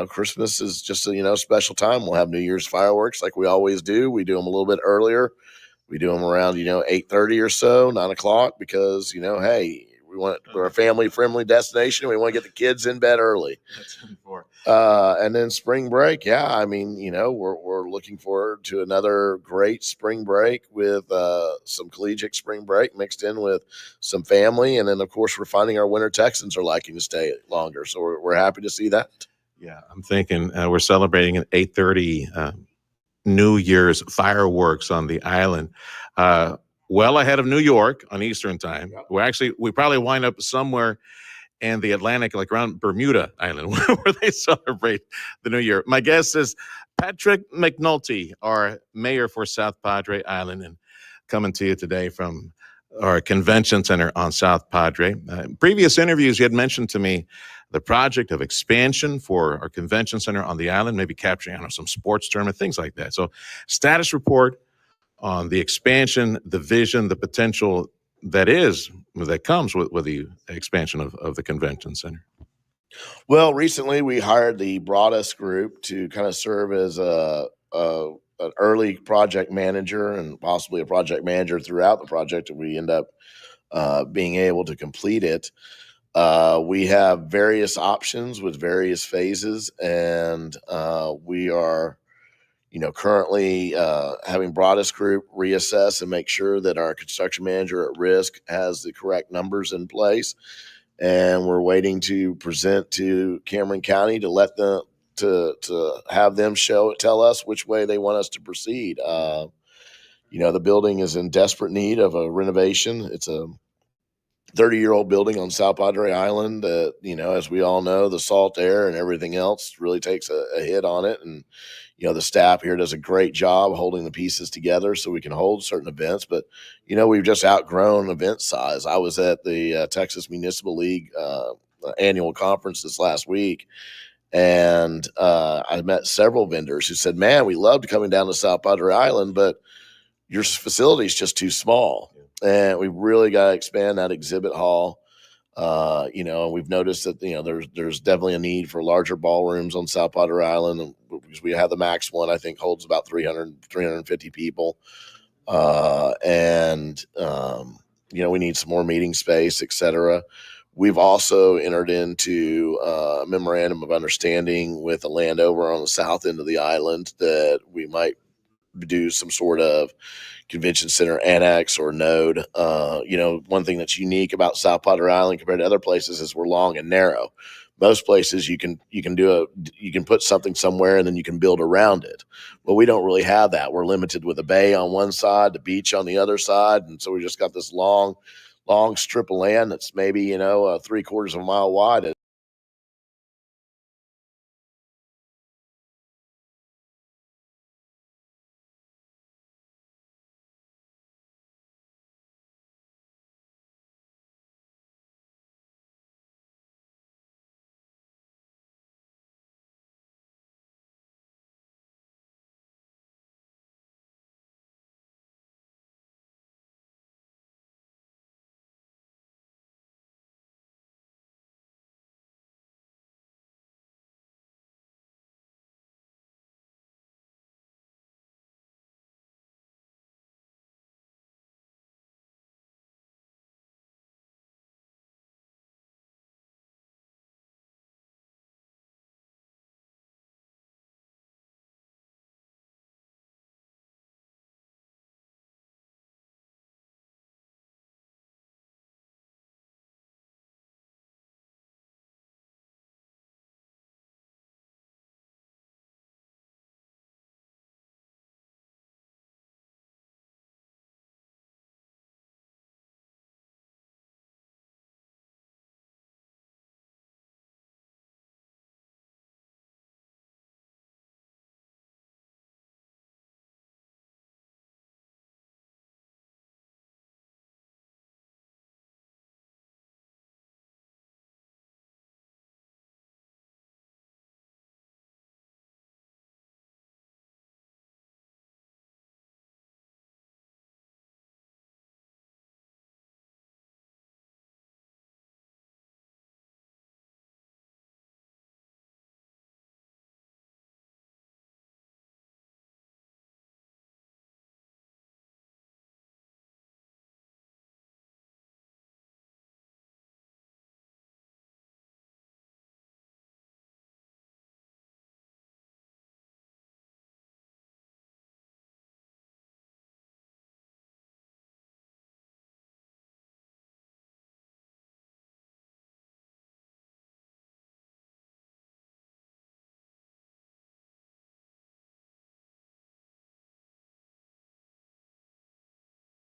Christmas is just a special time. We'll have New Year's fireworks like we always do. We do them a little bit earlier. We do them around 8:30 or so, 9 o'clock, because hey, we're a family-friendly destination. We want to get the kids in bed early. And then spring break, we're looking forward to another great spring break with some collegiate spring break mixed in with some family. And then, of course, we're finding our winter Texans are liking to stay longer. So we're happy to see that. Yeah, I'm thinking we're celebrating at 8:30 New Year's fireworks on the island. Well ahead of New York on Eastern time. We probably wind up somewhere in the Atlantic, like around Bermuda Island, where they celebrate the New Year. My guest is Patrick McNulty, our mayor for South Padre Island, and coming to you today from our convention center on South Padre. In previous interviews, you had mentioned to me the project of expansion for our convention center on the island, maybe capturing some sports tournament, things like that. So status report on the expansion, the vision, the potential that comes with the expansion of the convention center. Well, recently we hired the Broadus Group to kind of serve as an early project manager and possibly a project manager throughout the project if we end up being able to complete it. We have various options with various phases, and we are currently having Broadus Group reassess and make sure that our construction manager at risk has the correct numbers in place. And we're waiting to present to Cameron County to let them to have them tell us which way they want us to proceed. The building is in desperate need of a renovation. It's a 30-year-old building on South Padre Island that, as we all know, the salt air and everything else really takes a hit on it. And the staff here does a great job holding the pieces together so we can hold certain events. But, we've just outgrown event size. I was at the Texas Municipal League annual conference this last week, And I met several vendors who said, man, we loved coming down to South Padre Island, but your facility is just too small. And we really got to expand that exhibit hall. And we've noticed that, there's definitely a need for larger ballrooms on South Padre Island, because we have the max one, I think holds about 350 people. We need some more meeting space, et cetera. We've also entered into a memorandum of understanding with a landowner on the south end of the island that we might do some sort of convention center annex or node. One thing that's unique about South Padre Island compared to other places is we're long and narrow. Most places you can put something somewhere and then you can build around it. Well, we don't really have that. We're limited with a bay on one side, the beach on the other side, and so we just got this long strip of land that's maybe 3/4 of a mile wide.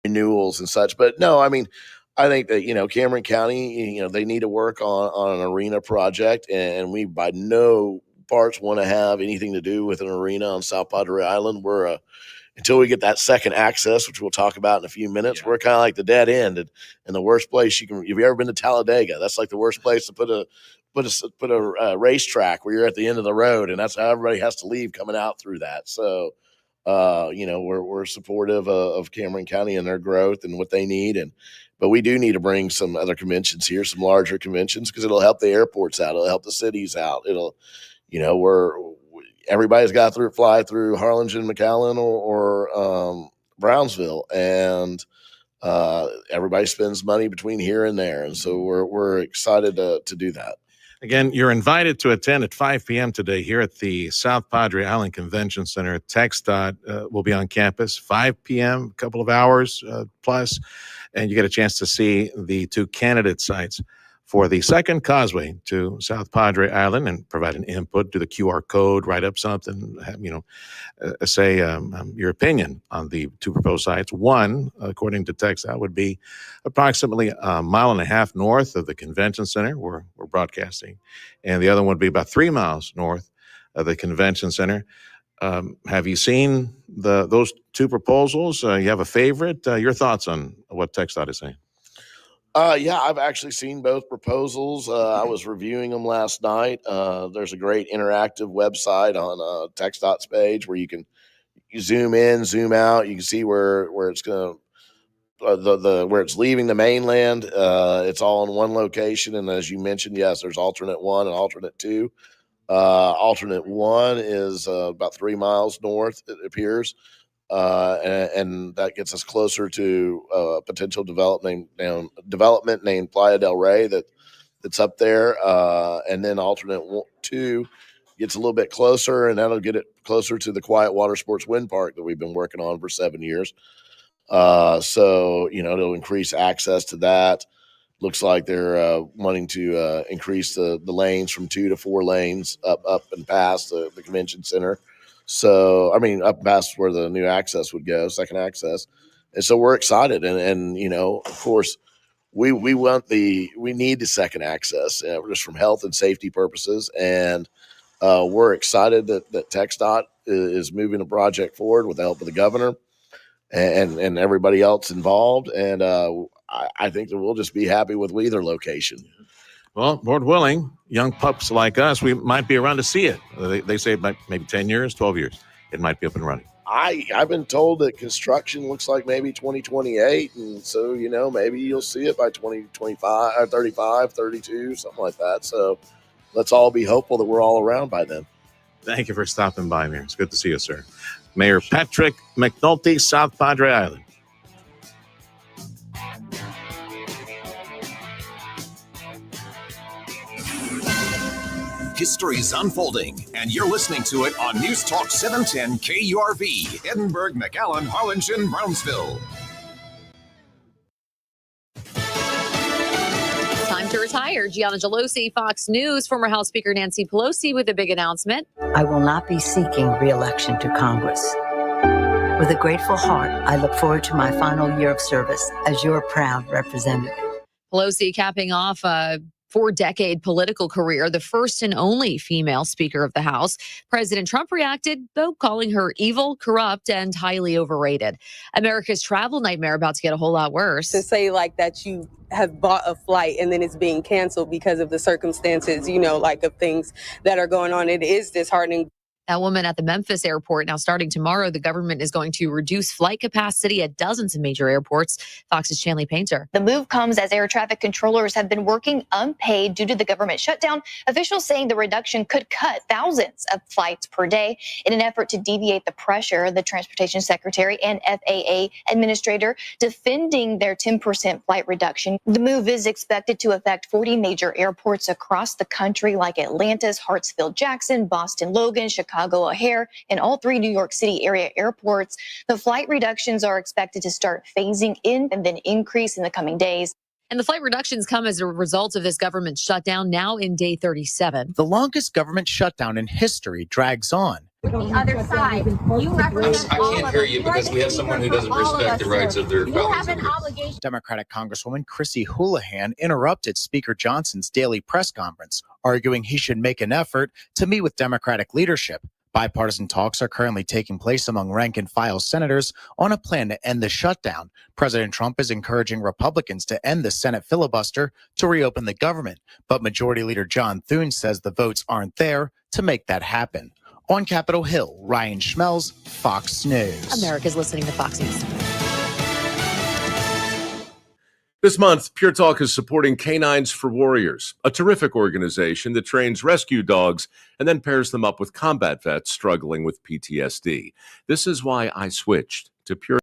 Renewals and such. But no, I mean, I think that, Cameron County, they need to work on an arena project, and we by no parts want to have anything to do with an arena on South Padre Island. We're until we get that second access, which we'll talk about in a few minutes, we're kind of like the dead end and the worst place you can. Have you ever been to Talladega? That's like the worst place to put a racetrack where you're at the end of the road, and that's how everybody has to leave coming out through that. So, we're supportive of Cameron County and their growth and what they need, but we do need to bring some other conventions here, some larger conventions, because it'll help the airports out, it'll help the cities out, it'll, everybody's got to fly through Harlingen, McAllen, or Brownsville, and everybody spends money between here and there, and so we're excited to do that. Again, you're invited to attend at 5 p.m. today here at the South Padre Island Convention Center. TxDOT will be on campus, 5 p.m., a couple of hours plus, and you get a chance to see the two candidate sites for the second causeway to South Padre Island and provide an input, do the QR code, write up something, say your opinion on the two proposed sites. One, according to TxDOT, would be approximately a mile and a half north of the convention center where we're broadcasting, and the other one would be about 3 miles north of the convention center. Have you seen those two proposals? You have a favorite? Your thoughts on what TxDOT is saying? Yeah, I've actually seen both proposals. I was reviewing them last night. There's a great interactive website on TxDOT's page where you zoom in, zoom out. You can see where it's going to the where it's leaving the mainland. It's all in one location, and as you mentioned, yes, there's alternate one and alternate two. Alternate one is about 3 miles north, it appears, and that gets us closer to potential development named Playa del Rey that's up there. And then alternate two gets a little bit closer, and that'll get it closer to the Quiet Water Sports Wind Park that we've been working on for 7 years. So it'll increase access to that. Looks like they're wanting to increase the lanes from 2 to 4 lanes up and past the convention center. So, I mean, up past where the new access would go, second access. And so we're excited. And of course, we need the second access just from health and safety purposes. And we're excited that TxDOT is moving the project forward with the help of the governor and everybody else involved. And I think that we'll just be happy with either location. Well, Lord willing, young pups like us, we might be around to see it. They say maybe 10 years, 12 years, it might be up and running. I've been told that construction looks like maybe 2028. And so, maybe you'll see it by 2025 or 35, 32, something like that. So let's all be hopeful that we're all around by then. Thank you for stopping by, Mayor. It's good to see you, sir. Mayor Patrick McNulty, South Padre Island. History's unfolding, and you're listening to it on News Talk 710 KURV, Edinburgh, McAllen, Harlingen, Brownsville. Time to retire. Gianna Gelosi, Fox News, former House Speaker Nancy Pelosi with a big announcement. I will not be seeking re-election to Congress. With a grateful heart, I look forward to my final year of service as your proud representative. Pelosi capping off a 4-decade political career, the first and only female Speaker of the House. President Trump reacted, though, calling her evil, corrupt, and highly overrated. America's travel nightmare about to get a whole lot worse. To say like that you have bought a flight and then it's being canceled because of the circumstances, like of things that are going on, it is disheartening. That woman at the Memphis airport. Now, starting tomorrow, the government is going to reduce flight capacity at dozens of major airports. Fox's Chanley Painter. The move comes as air traffic controllers have been working unpaid due to the government shutdown. Officials saying the reduction could cut thousands of flights per day. In an effort to deviate the pressure, the Transportation Secretary and FAA administrator defending their 10% flight reduction. The move is expected to affect 40 major airports across the country, like Atlanta's Hartsfield-Jackson, Boston-Logan, Chicago O'Hare, and all 3 New York City area airports. The flight reductions are expected to start phasing in and then increase in the coming days. And the flight reductions come as a result of this government shutdown, now in day 37. The longest government shutdown in history drags on. The other side. You represent I can't hear you because we have someone who doesn't respect the rights of their colleagues. You have an obligation. Democratic Congresswoman Chrissy Houlihan interrupted Speaker Johnson's daily press conference, arguing he should make an effort to meet with Democratic leadership. Bipartisan talks are currently taking place among rank-and-file senators on a plan to end the shutdown. President Trump is encouraging Republicans to end the Senate filibuster to reopen the government, but Majority Leader John Thune says the votes aren't there to make that happen. On Capitol Hill, Ryan Schmelz, Fox News. America's listening to Fox News. This month, Pure Talk is supporting Canines for Warriors, a terrific organization that trains rescue dogs and then pairs them up with combat vets struggling with PTSD. This is why I switched to Pure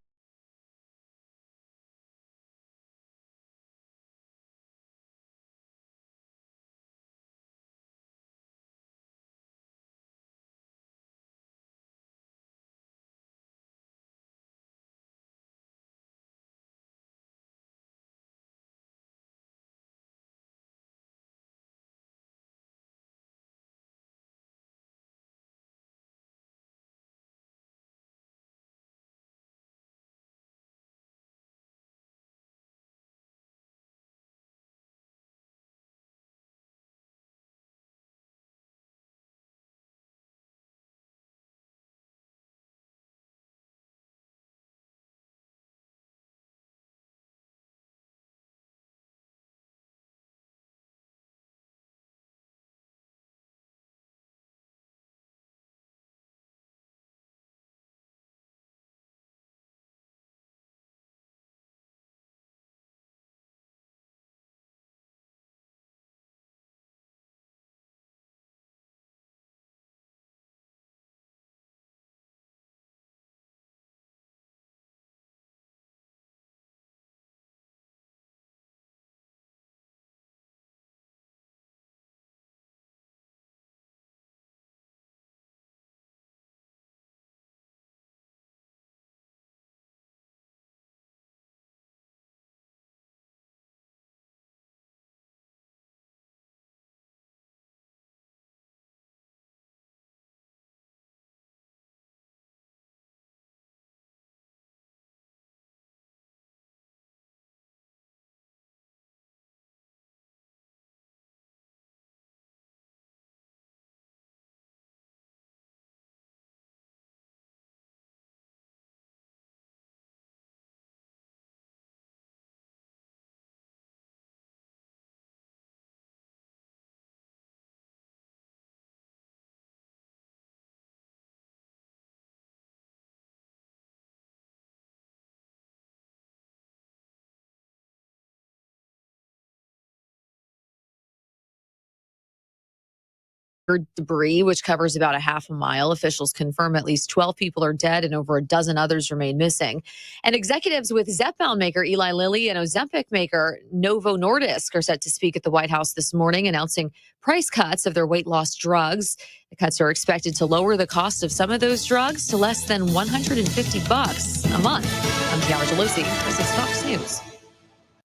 debris, which covers about a half a mile. Officials confirm at least 12 people are dead and over a dozen others remain missing. And executives with Zepbound maker Eli Lilly and Ozempic maker Novo Nordisk are set to speak at the White House this morning, announcing price cuts of their weight loss drugs. The cuts are expected to lower the cost of some of those drugs to less than $150 a month. I'm Tiara Gelosi. This is Fox News.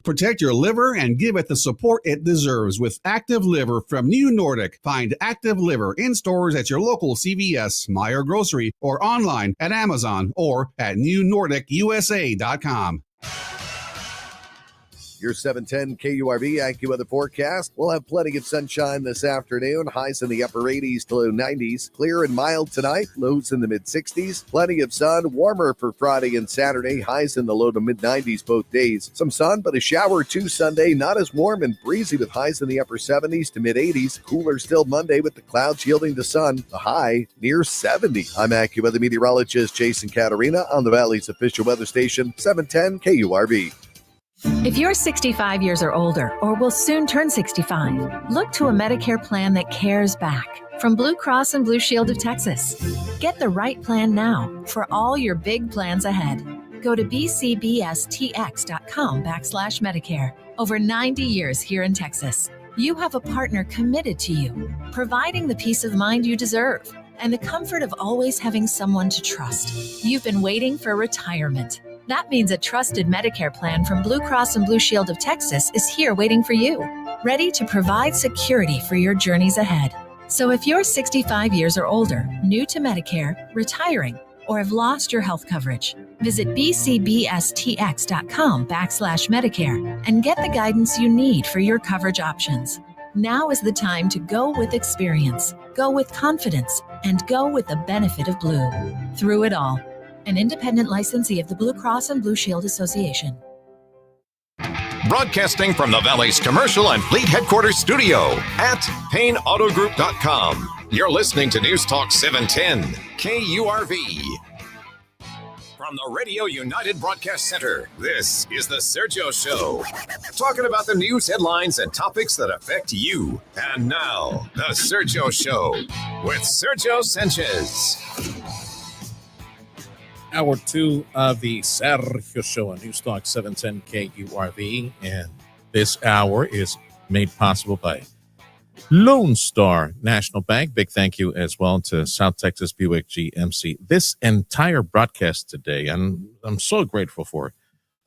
Protect your liver and give it the support it deserves with Active Liver from New Nordic. Find Active Liver in stores at your local CVS, Meijer Grocery, or online at Amazon or at newnordicusa.com. Your 710 KURV AccuWeather forecast. We'll have plenty of sunshine this afternoon. Highs in the upper 80s to low 90s. Clear and mild tonight. Lows in the mid 60s. Plenty of sun. Warmer for Friday and Saturday. Highs in the low to mid 90s both days. Some sun, but a shower or two Sunday. Not as warm and breezy with highs in the upper 70s to mid 80s. Cooler still Monday with the clouds yielding to sun. The high near 70. I'm AccuWeather meteorologist Jason Caterina on the Valley's official weather station, 710 KURV. If you're 65 years or older, or will soon turn 65, look to a Medicare plan that cares back. From Blue Cross and Blue Shield of Texas. Get the right plan now for all your big plans ahead. Go to bcbstx.com/Medicare. Over 90 years here in Texas. You have a partner committed to you, providing the peace of mind you deserve and the comfort of always having someone to trust. You've been waiting for retirement. That means a trusted Medicare plan from Blue Cross and Blue Shield of Texas is here waiting for you, ready to provide security for your journeys ahead. So if you're 65 years or older, new to Medicare, retiring, or have lost your health coverage, visit bcbstx.com/Medicare and get the guidance you need for your coverage options. Now is the time to go with experience, go with confidence, and go with the benefit of Blue. Through it all. An independent licensee of the Blue Cross and Blue Shield Association. Broadcasting from the Valley's commercial and fleet headquarters studio at PayneAutoGroup.com. You're listening to News Talk 710 KURV. From the Radio United Broadcast Center, this is the Sergio Show. Talking about the news headlines and topics that affect you. And now, the Sergio Show with Sergio Sanchez. Hour 2 of the Sergio Show on News Talk 710 KURV. And this hour is made possible by Lone Star National Bank. Big thank you as well to South Texas Buick GMC. This entire broadcast today, and I'm so grateful for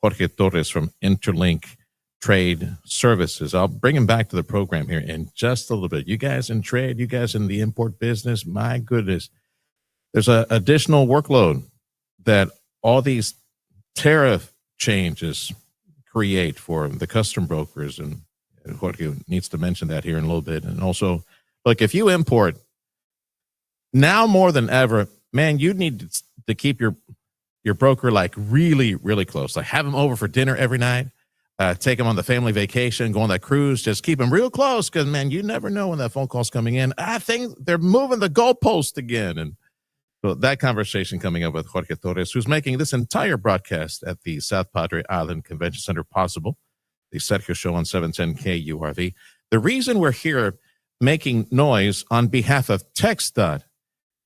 Jorge Torres from Interlink Trade Services. I'll bring him back to the program here in just a little bit. You guys in trade, you guys in the import business, my goodness, there's an additional workload that all these tariff changes create for the custom brokers, and Jorge needs to mention that here in a little bit. And also, look, if you import, now more than ever, man, you need to keep your broker like really, really close. Like have him over for dinner every night, take him on the family vacation, go on that cruise, just keep him real close because, man, you never know when that phone call's coming in. I think they're moving the goalpost again. And so that conversation coming up with Jorge Torres, who's making this entire broadcast at the South Padre Island Convention Center possible, the Sergio Show on 710 KURV. The reason we're here making noise on behalf of TxDOT,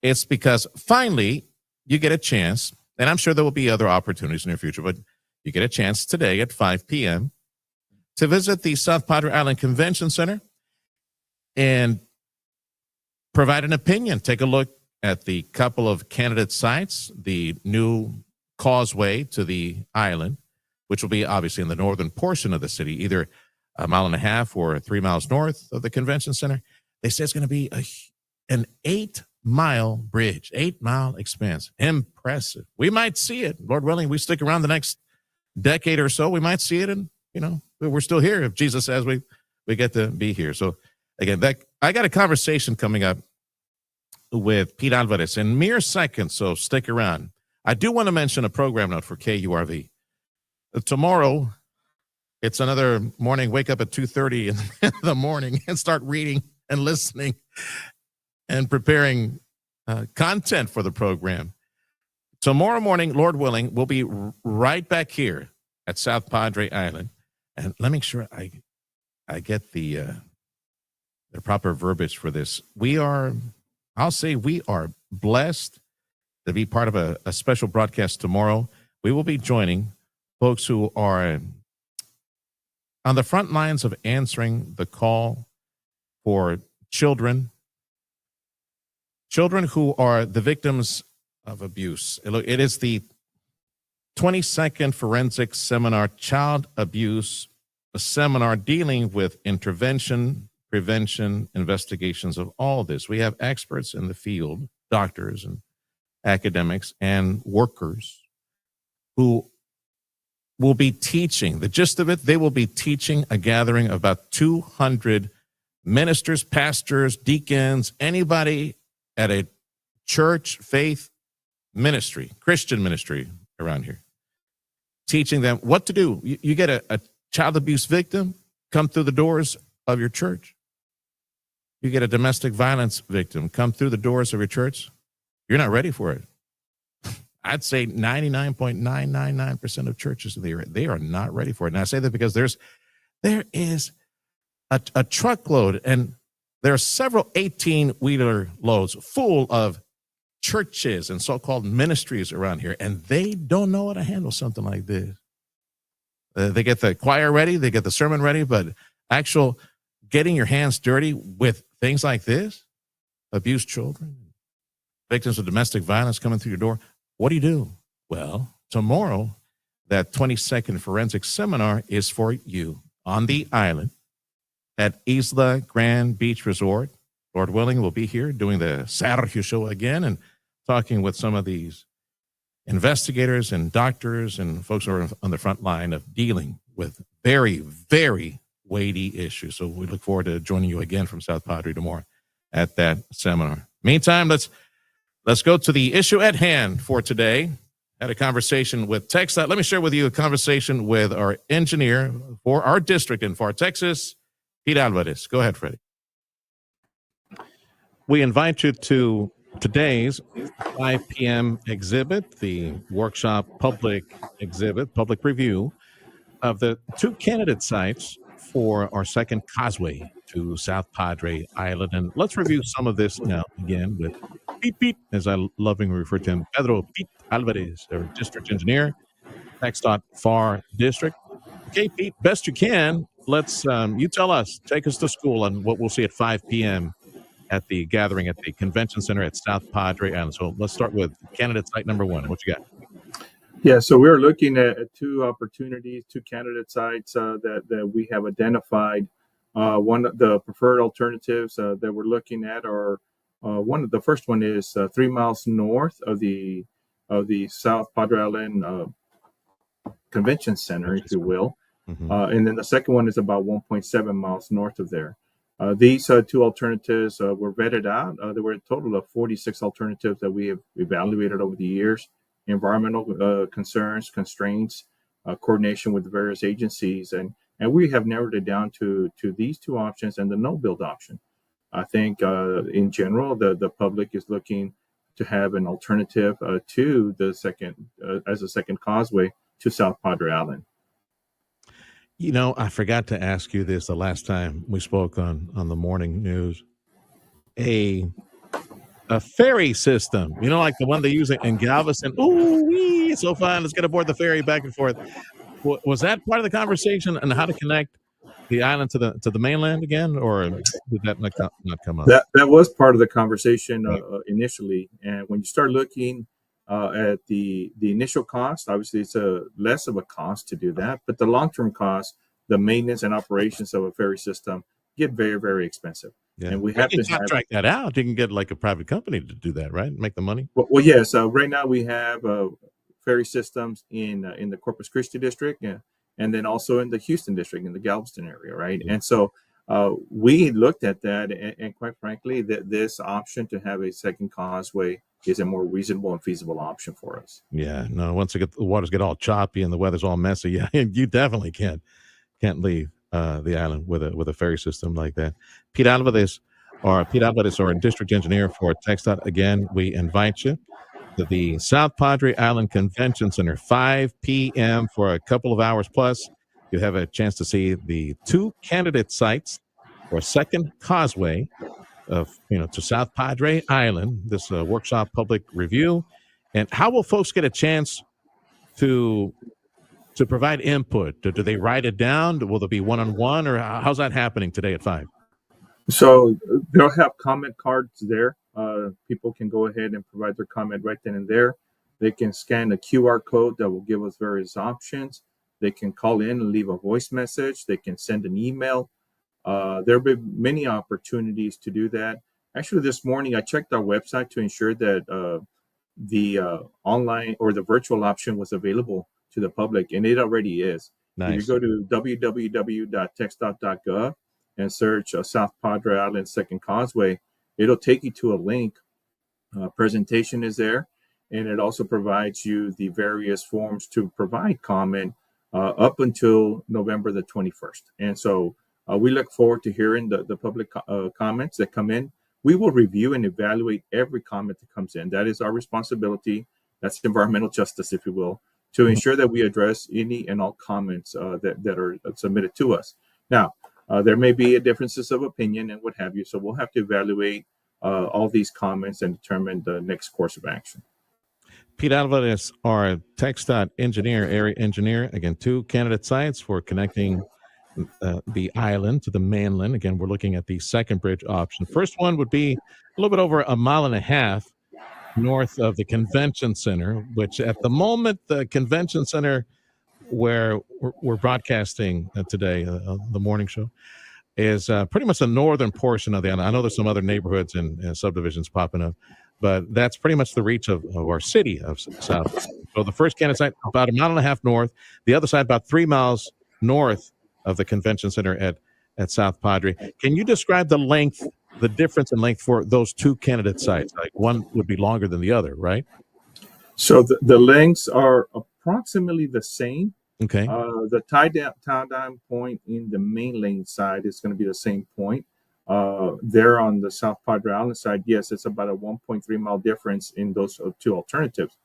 it's because finally you get a chance, and I'm sure there will be other opportunities in the future, but you get a chance today at 5 p.m. to visit the South Padre Island Convention Center and provide an opinion. Take a look at the couple of candidate sites, the new causeway to the island, which will be obviously in the northern portion of the city, either a mile and a half or 3 miles north of the convention center. They say it's going to be an 8-mile bridge, 8-mile expanse. Impressive. We might see it. Lord willing, we stick around the next decade or so, we might see it, and, you know, we're still here if Jesus says we get to be here. So, again, I got a conversation coming up with Pete Alvarez in mere seconds, so stick around. I do want to mention a program note for KURV. Tomorrow, it's another morning, wake up at 2:30 in the morning and start reading and listening and preparing content for the program. Tomorrow morning, Lord willing, we'll be right back here at South Padre Island. And let me make sure I get the the proper verbiage for this. I'll say we are blessed to be part of a special broadcast tomorrow. We will be joining folks who are on the front lines of answering the call for children who are the victims of abuse. It is the 22nd Forensic Seminar, Child Abuse Seminar, dealing with intervention, prevention, investigations of all this. We have experts in the field, doctors and academics and workers who will be teaching. The gist of it, they will be teaching a gathering of about 200 ministers, pastors, deacons, anybody at a church, faith ministry, Christian ministry around here, teaching them what to do. You get a child abuse victim, come through the doors of your church. You get a domestic violence victim, come through the doors of your church. You're not ready for it. I'd say 99.999% of churches, they are not ready for it. And I say that because there is a truckload, and there are several 18-wheeler loads full of churches and so-called ministries around here, and they don't know how to handle something like this. They get the choir ready, they get the sermon ready, but actual getting your hands dirty with things like this, abused children, victims of domestic violence coming through your door, what do? Well, tomorrow, that 22nd Forensic Seminar is for you on the island at Isla Grand Beach Resort. Lord willing, we'll be here doing the Sergio Show again and talking with some of these investigators and doctors and folks who are on the front line of dealing with very, very weighty issues. So we look forward to joining you again from South Padre tomorrow at that seminar. Meantime, let's go to the issue at hand for today. Had a conversation with TxDOT. Let me share with you a conversation with our engineer for our district in Far Texas, Pete Alvarez. Go ahead, Freddie. We invite you to today's 5 p.m. exhibit, the workshop public exhibit, public review of the two candidate sites for our second causeway to South Padre Island. And let's review some of this now again with Pete, as I lovingly refer to him, Pedro Pete Alvarez, our district engineer, TxDOT Far District. Okay, Pete, best you can. Let's, you tell us, take us to school on what we'll see at 5 p.m. at the gathering at the Convention Center at South Padre Island. So let's start with candidate site number one. What you got? Yeah, so we're looking at two opportunities, two candidate sites that we have identified. One of the preferred alternatives that we're looking at are the first one is 3 miles north of the South Padre Island Convention Center, if you will. Mm-hmm. And then the second one is about 1.7 miles north of there. These two alternatives were vetted out. There were a total of 46 alternatives that we have evaluated over the years. Environmental concerns, constraints, coordination with the various agencies, and we have narrowed it down to these two options and the no-build option. I think in general, the public is looking to have an alternative to the second as a second causeway to South Padre Island. You know, I forgot to ask you this the last time we spoke on the morning news. A ferry system, you know, like the one they use in Galveston. Ooh, wee, so fun. Let's get aboard the ferry back and forth. Was that part of the conversation on how to connect the island to the mainland again, or did that not come up? That was part of the conversation initially. And when you start looking at the initial cost, obviously it's less of a cost to do that, but the long-term cost, the maintenance and operations of a ferry system get very, very expensive. Yeah. And we have to track that out. You can get like a private company to do that, right? Make the money. Well, yes. Right now we have ferry systems in the Corpus Christi district, and then also in the Houston district, in the Galveston area, right? Yeah. And so we looked at that, and quite frankly, this option to have a second causeway is a more reasonable and feasible option for us. Yeah. No, once the waters get all choppy and the weather's all messy, yeah, you definitely can't leave the island with a ferry system like that. Pete Alvarez, our district engineer for TxDOT. Again, we invite you to the South Padre Island Convention Center, 5 p.m. for a couple of hours plus. You have a chance to see the two candidate sites for a second causeway to South Padre Island, this workshop public review. And how will folks get a chance to provide input? Do they write it down? Will there be one-on-one, or how's that happening today at 5? So they'll have comment cards there. People can go ahead and provide their comment right then and there. They can scan a QR code that will give us various options. They can call in and leave a voice message. They can send an email. There will be many opportunities to do that. Actually, this morning I checked our website to ensure that the online or the virtual option was available to the public, and it already is. Nice. If you go to www.texdot.gov and search South Padre Island Second Causeway, it'll take you to a link. Presentation is there, and it also provides you the various forms to provide comment up until November the 21st. And so we look forward to hearing the public comments that come in. We will review and evaluate every comment that comes in. That is our responsibility. That's environmental justice, if you will, to ensure that we address any and all comments that are submitted to us. Now, there may be differences of opinion and what have you, so we'll have to evaluate all these comments and determine the next course of action. Pete Alvarez, our TxDOT engineer, area engineer. Again, 2 candidate sites for connecting the island to the mainland. Again, we're looking at the second bridge option. First one would be a little bit over 1.5 miles north of the convention center, which at the moment, the convention center where we're broadcasting today, the morning show, is pretty much the northern portion of the island. I know there's some other neighborhoods and subdivisions popping up, but that's pretty much the reach of our city of South. So the first candidate site, about 1.5 miles north. The other side, about 3 miles north of the convention center at South Padre. Can you describe the difference in length for those 2 candidate sites? Like one would be longer than the other, right? So the lengths are approximately the same. Okay. The tie down point in the main lane side is going to be the same point. There on the South Padre Island side, yes, it's about a 1.3 mile difference in those 2 alternatives.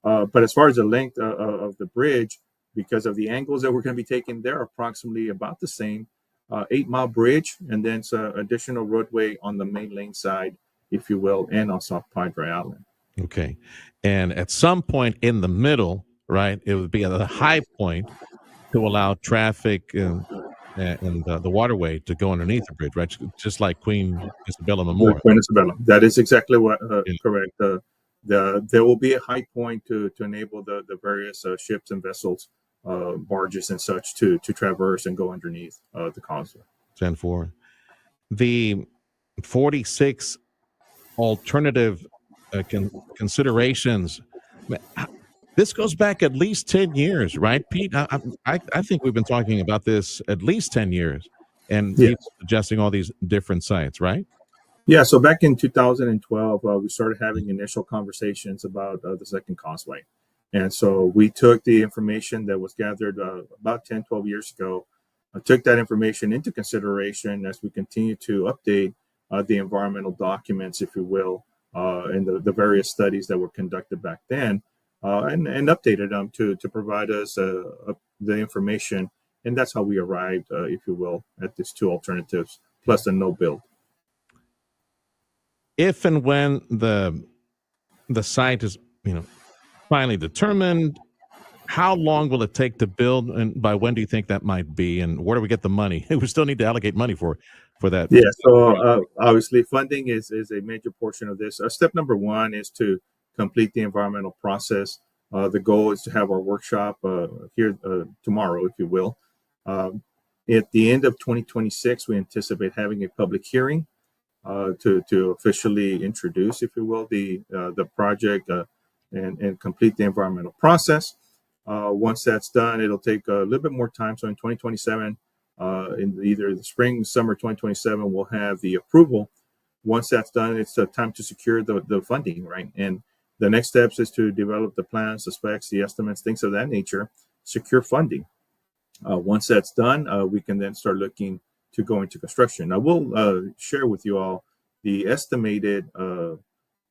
But as far as the length of the bridge, because of the angles that we're going to be taking, they're approximately about the same. 8-mile bridge, and then additional roadway on the main lane side, if you will, and on South Padre Island. Okay. And at some point in the middle, right, it would be at a high point to allow traffic and the waterway to go underneath the bridge, right? Just like Queen Isabella Memorial. Queen Isabella. That is exactly what correct. There will be a high point to enable the various ships and vessels, barges and such to traverse and go underneath the causeway. 10-4. The 46 alternative considerations. This goes back at least 10 years, right, Pete? I think we've been talking about this at least 10 years, and people suggesting all these different sites, right? Yeah, so back in 2012, we started having initial conversations about the second causeway. And so we took the information that was gathered about 10, 12 years ago, took that information into consideration as we continue to update the environmental documents, if you will, and the various studies that were conducted back then, and updated them to provide us the information. And that's how we arrived, if you will, at these 2 alternatives, plus a no build. If and when the site is, finally determined, how long will it take to build, and by when do you think that might be, and where do we get the money? We still need to allocate money for that. Yeah, so obviously funding is a major portion of this. Step number 1 is to complete the environmental process. The goal is to have our workshop here tomorrow, if you will. At the end of 2026, we anticipate having a public hearing to officially introduce, if you will, the project and complete the environmental process. Once that's done, it'll take a little bit more time. So in 2027, in either the spring, summer 2027, we'll have the approval. Once that's done, it's time to secure the funding, right? And the next steps is to develop the plans, the specs, the estimates, things of that nature, secure funding. Once that's done, we can then start looking to go into construction. I will share with you all the estimated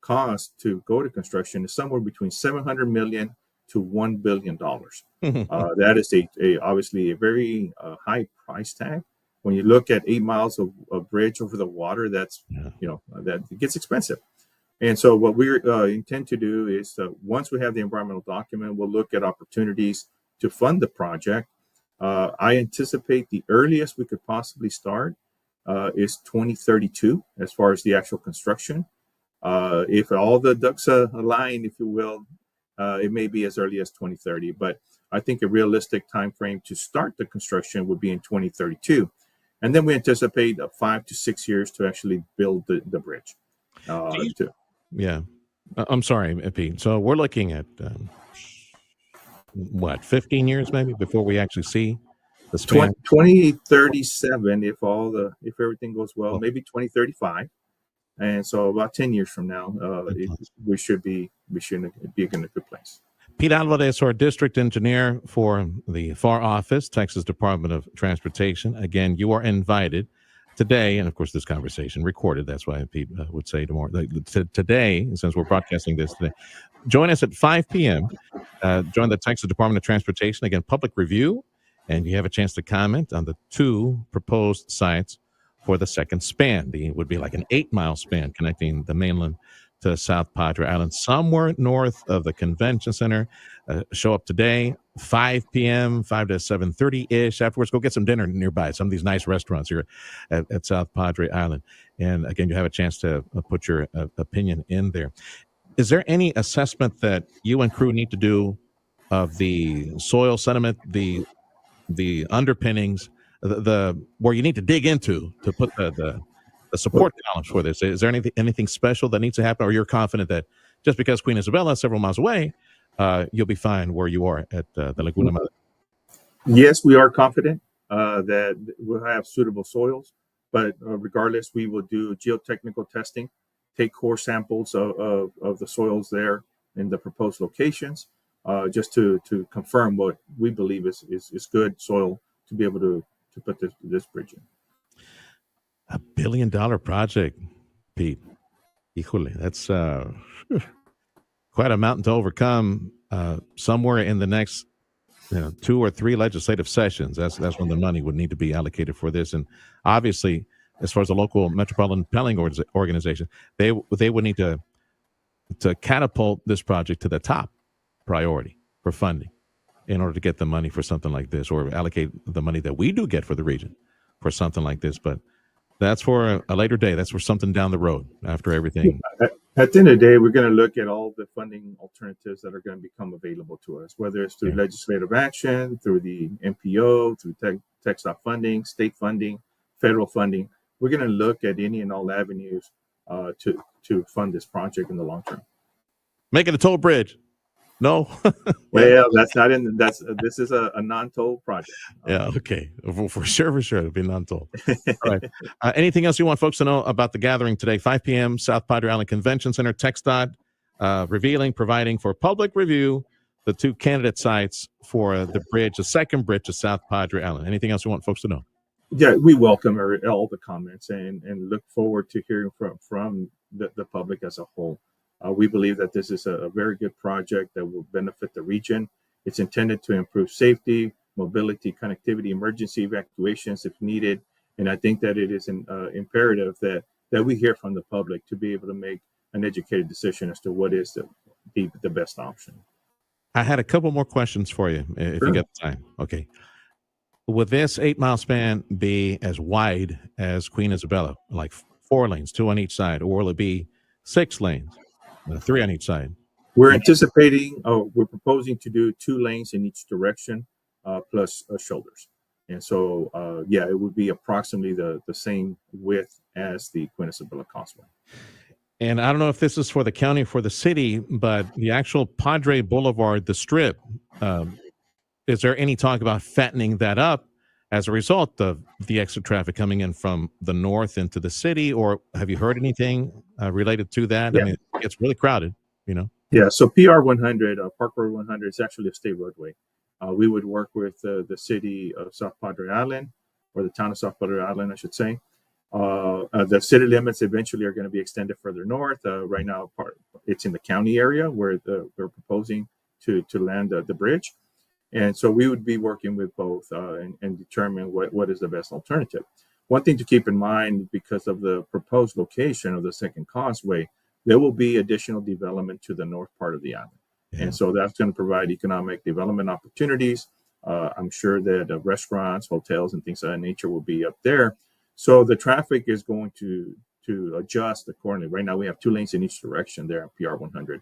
cost to go to construction is somewhere between $700 million to $1 billion. That is obviously a very high price tag. When you look at 8 miles of bridge over the water, that's that it gets expensive. And so what we intend to do is once we have the environmental document, we'll look at opportunities to fund the project. I anticipate the earliest we could possibly start is 2032 as far as the actual construction. If all the ducks align, if you will, it may be as early as 2030. But I think a realistic time frame to start the construction would be in 2032. And then we anticipate 5 to 6 years to actually build the bridge. Yeah. I'm sorry, Pete. So we're looking at what, 15 years maybe before we actually see the span? 2037, if everything goes well, maybe 2035. And so about 10 years from now, we should be in a good place. Pete Alvarez, our district engineer for the FAR office, Texas Department of Transportation. Again, you are invited today, and of course this conversation recorded, that's why Pete would say today, since we're broadcasting this today, join us at 5 p.m. Join the Texas Department of Transportation, again, public review, and you have a chance to comment on the 2 proposed sites for the second span. It would be like an 8-mile span connecting the mainland to South Padre Island, somewhere north of the convention center. Show up today, 5 p.m., 5 to 7:30-ish. Afterwards, go get some dinner nearby, some of these nice restaurants here at South Padre Island. And again, you have a chance to put your opinion in there. Is there any assessment that you and crew need to do of the soil sediment, the underpinnings, the where you need to dig into to put the support columns for this? Is there anything special that needs to happen, or you're confident that just because Queen Isabella is several miles away, you'll be fine where you are at the Laguna Madre? Yes, we are confident that we'll have suitable soils, but regardless, we will do geotechnical testing, take core samples of the soils there in the proposed locations, just to confirm what we believe is good soil to be able to put this bridge in. $1 billion project, Pete. Híjole, that's quite a mountain to overcome. Somewhere in the next 2 or 3 legislative sessions, that's when the money would need to be allocated for this. And obviously, as far as the local metropolitan planning organization, they would need to catapult this project to the top priority for funding in order to get the money for something like this, or allocate the money that we do get for the region for something like this. But that's for a later day. That's for something down the road after everything. At the end of the day, we're going to look at all the funding alternatives that are going to become available to us, whether it's through legislative action, through the MPO, through TxDOT funding, state funding, federal funding. We're going to look at any and all avenues to fund this project in the long term. Make it a toll bridge. No. Well, that's not in. This is a non-toll project. Yeah. Okay. For sure. It'll be non-toll. All right. Anything else you want folks to know about the gathering today? 5 p.m. South Padre Island Convention Center. TxDOT providing for public review the 2 candidate sites for the bridge, the second bridge to South Padre Island. Anything else you want folks to know? Yeah, we welcome all the comments and look forward to hearing from the public as a whole. We believe that this is a very good project that will benefit the region. It's intended to improve safety, mobility, connectivity, emergency evacuations if needed. And I think that it is imperative that we hear from the public to be able to make an educated decision as to what is the best option. I had a couple more questions for you, if you get the time. Okay. Would this 8-mile span be as wide as Queen Isabella, like 4 lanes, 2 on each side, or will it be 6 lanes? 3 on each side? We're proposing to do 2 lanes in each direction, plus shoulders. And so, it would be approximately the same width as the Queen Isabella Causeway. And I don't know if this is for the county or for the city, but the actual Padre Boulevard, the strip, is there any talk about fattening that up as a result of the extra traffic coming in from the north into the city? Or have you heard anything related to that? Yeah. I mean, it's really crowded, Yeah, so PR 100, Park Road 100 is actually a state roadway. We would work with the city of South Padre Island, or the town of South Padre Island, I should say. The city limits eventually are going to be extended further north. Right now, it's in the county area where we're proposing to land the bridge. And so we would be working with both and determine what is the best alternative. one thing to keep in mind, because of the proposed location of the second causeway, there will be additional development to the north part of the island. Yeah. And so that's going to provide economic development opportunities. I'm sure that restaurants, hotels, and things of that nature will be up there. So the traffic is going to adjust accordingly. Right now, we have 2 lanes in each direction there at PR 100.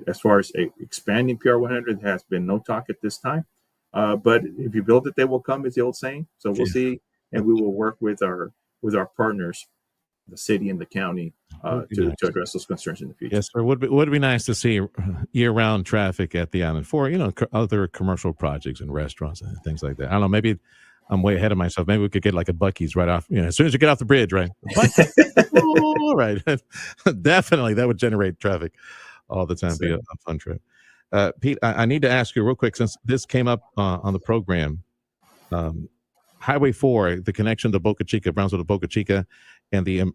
As far as expanding PR 100, there has been no talk at this time. But if you build it, they will come, is the old saying. So we'll see, and we will work with our partners, the city and the county, to address those concerns in the future. Yes, sir. Would be nice to see year-round traffic at the island for other commercial projects and restaurants and things like that. I don't know. Maybe I'm way ahead of myself. Maybe we could get like a Buc-ee's right off. As soon as you get off the bridge, right? All right, definitely that would generate traffic all the time. Be a fun trip. Pete, I need to ask you real quick, since this came up on the program. Highway 4, the connection to Boca Chica, Brownsville to Boca Chica, and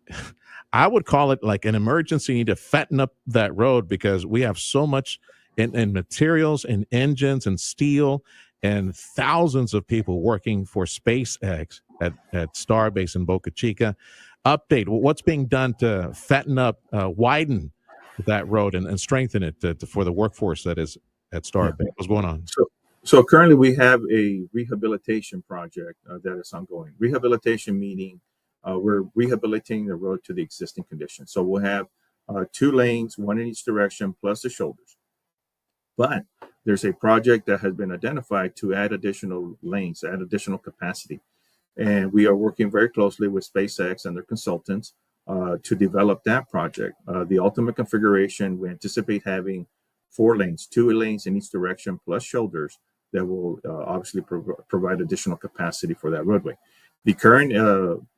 I would call it like an emergency. You need to fatten up that road because we have so much in materials and engines and steel and thousands of people working for SpaceX at Starbase in Boca Chica. Update, what's being done to fatten up, widen that road and strengthen it for the workforce that is at Starbase? What's going on? So currently we have a rehabilitation project that is ongoing. Rehabilitation meaning we're rehabilitating the road to the existing condition. So we'll have 2 lanes, 1 in each direction, plus the shoulders. But there's a project that has been identified to add additional lanes, add additional capacity. And we are working very closely with SpaceX and their consultants to develop that project. The ultimate configuration, we anticipate having 4 lanes, 2 lanes in each direction, plus shoulders that will obviously provide additional capacity for that roadway. The current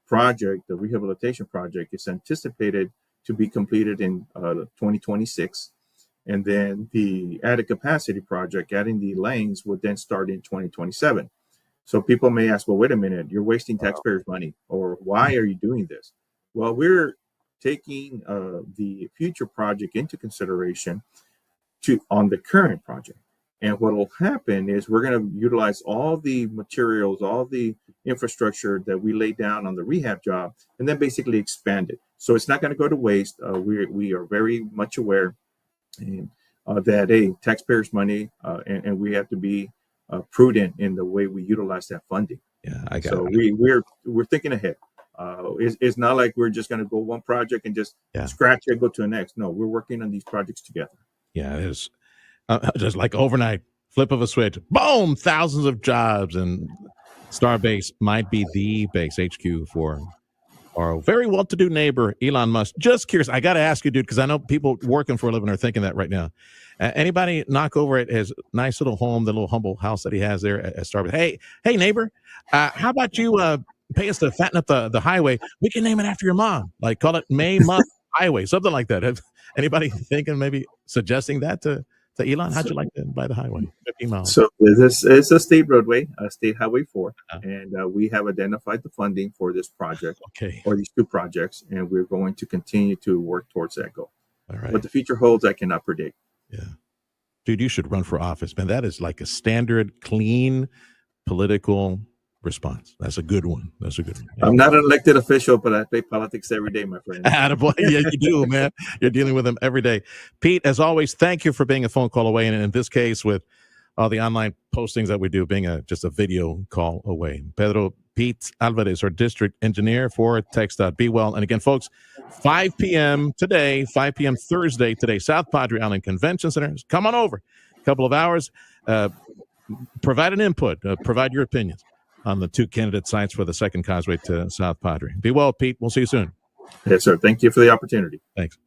project, the rehabilitation project, is anticipated to be completed in 2026. And then the added capacity project, adding the lanes, would then start in 2027. So people may ask, well, wait a minute, you're wasting taxpayers' money, or why are you doing this? Well, we're taking the future project into consideration on the current project. And what will happen is we're going to utilize all the materials, all the infrastructure that we laid down on the rehab job, and then basically expand it. So it's not going to go to waste. We are very much aware that taxpayers' money, and we have to be prudent in the way we utilize that funding. Yeah, I got so it. We're thinking ahead. It's not like we're just going to go one project and just scratch it, go to the next. No, we're working on these projects together. Yeah, it is. Just like overnight, flip of a switch, boom, thousands of jobs, and Starbase might be the base HQ for our very well-to-do neighbor, Elon Musk. Just curious, I got to ask you, dude, because I know people working for a living are thinking that right now. Anybody knock over at his nice little home, the little humble house that he has there at Starbase? Hey, neighbor, how about you pay us to fatten up the highway? We can name it after your mom, like call it May Musk Highway, something like that. Have anybody thinking maybe suggesting that to Elon? How'd you like to buy the highway? 15 miles. So this is a state roadway, State Highway 4, and we have identified the funding for this project, or these 2 projects, and we're going to continue to work towards that goal. All right. What the future holds, I cannot predict. Yeah. Dude, you should run for office, man. That is like a standard, clean, political response. That's a good one. Yeah. I'm not an elected official, but I play politics every day, my friend. Attaboy. Yeah, you do, man. You're dealing with them every day. Pete, as always, thank you for being a phone call away. And in this case, with all the online postings that we do, being just a video call away. Pete Alvarez, our district engineer for TxDOT. Be well. And again, folks, 5 p.m. today, 5 p.m. Thursday today, South Padre Island Convention Center. Come on over. A couple of hours. Provide an input. Provide your opinions on the 2 candidate sites for the second causeway to South Padre. Be well, Pete. We'll see you soon. Yes, sir. Thank you for the opportunity. Thanks.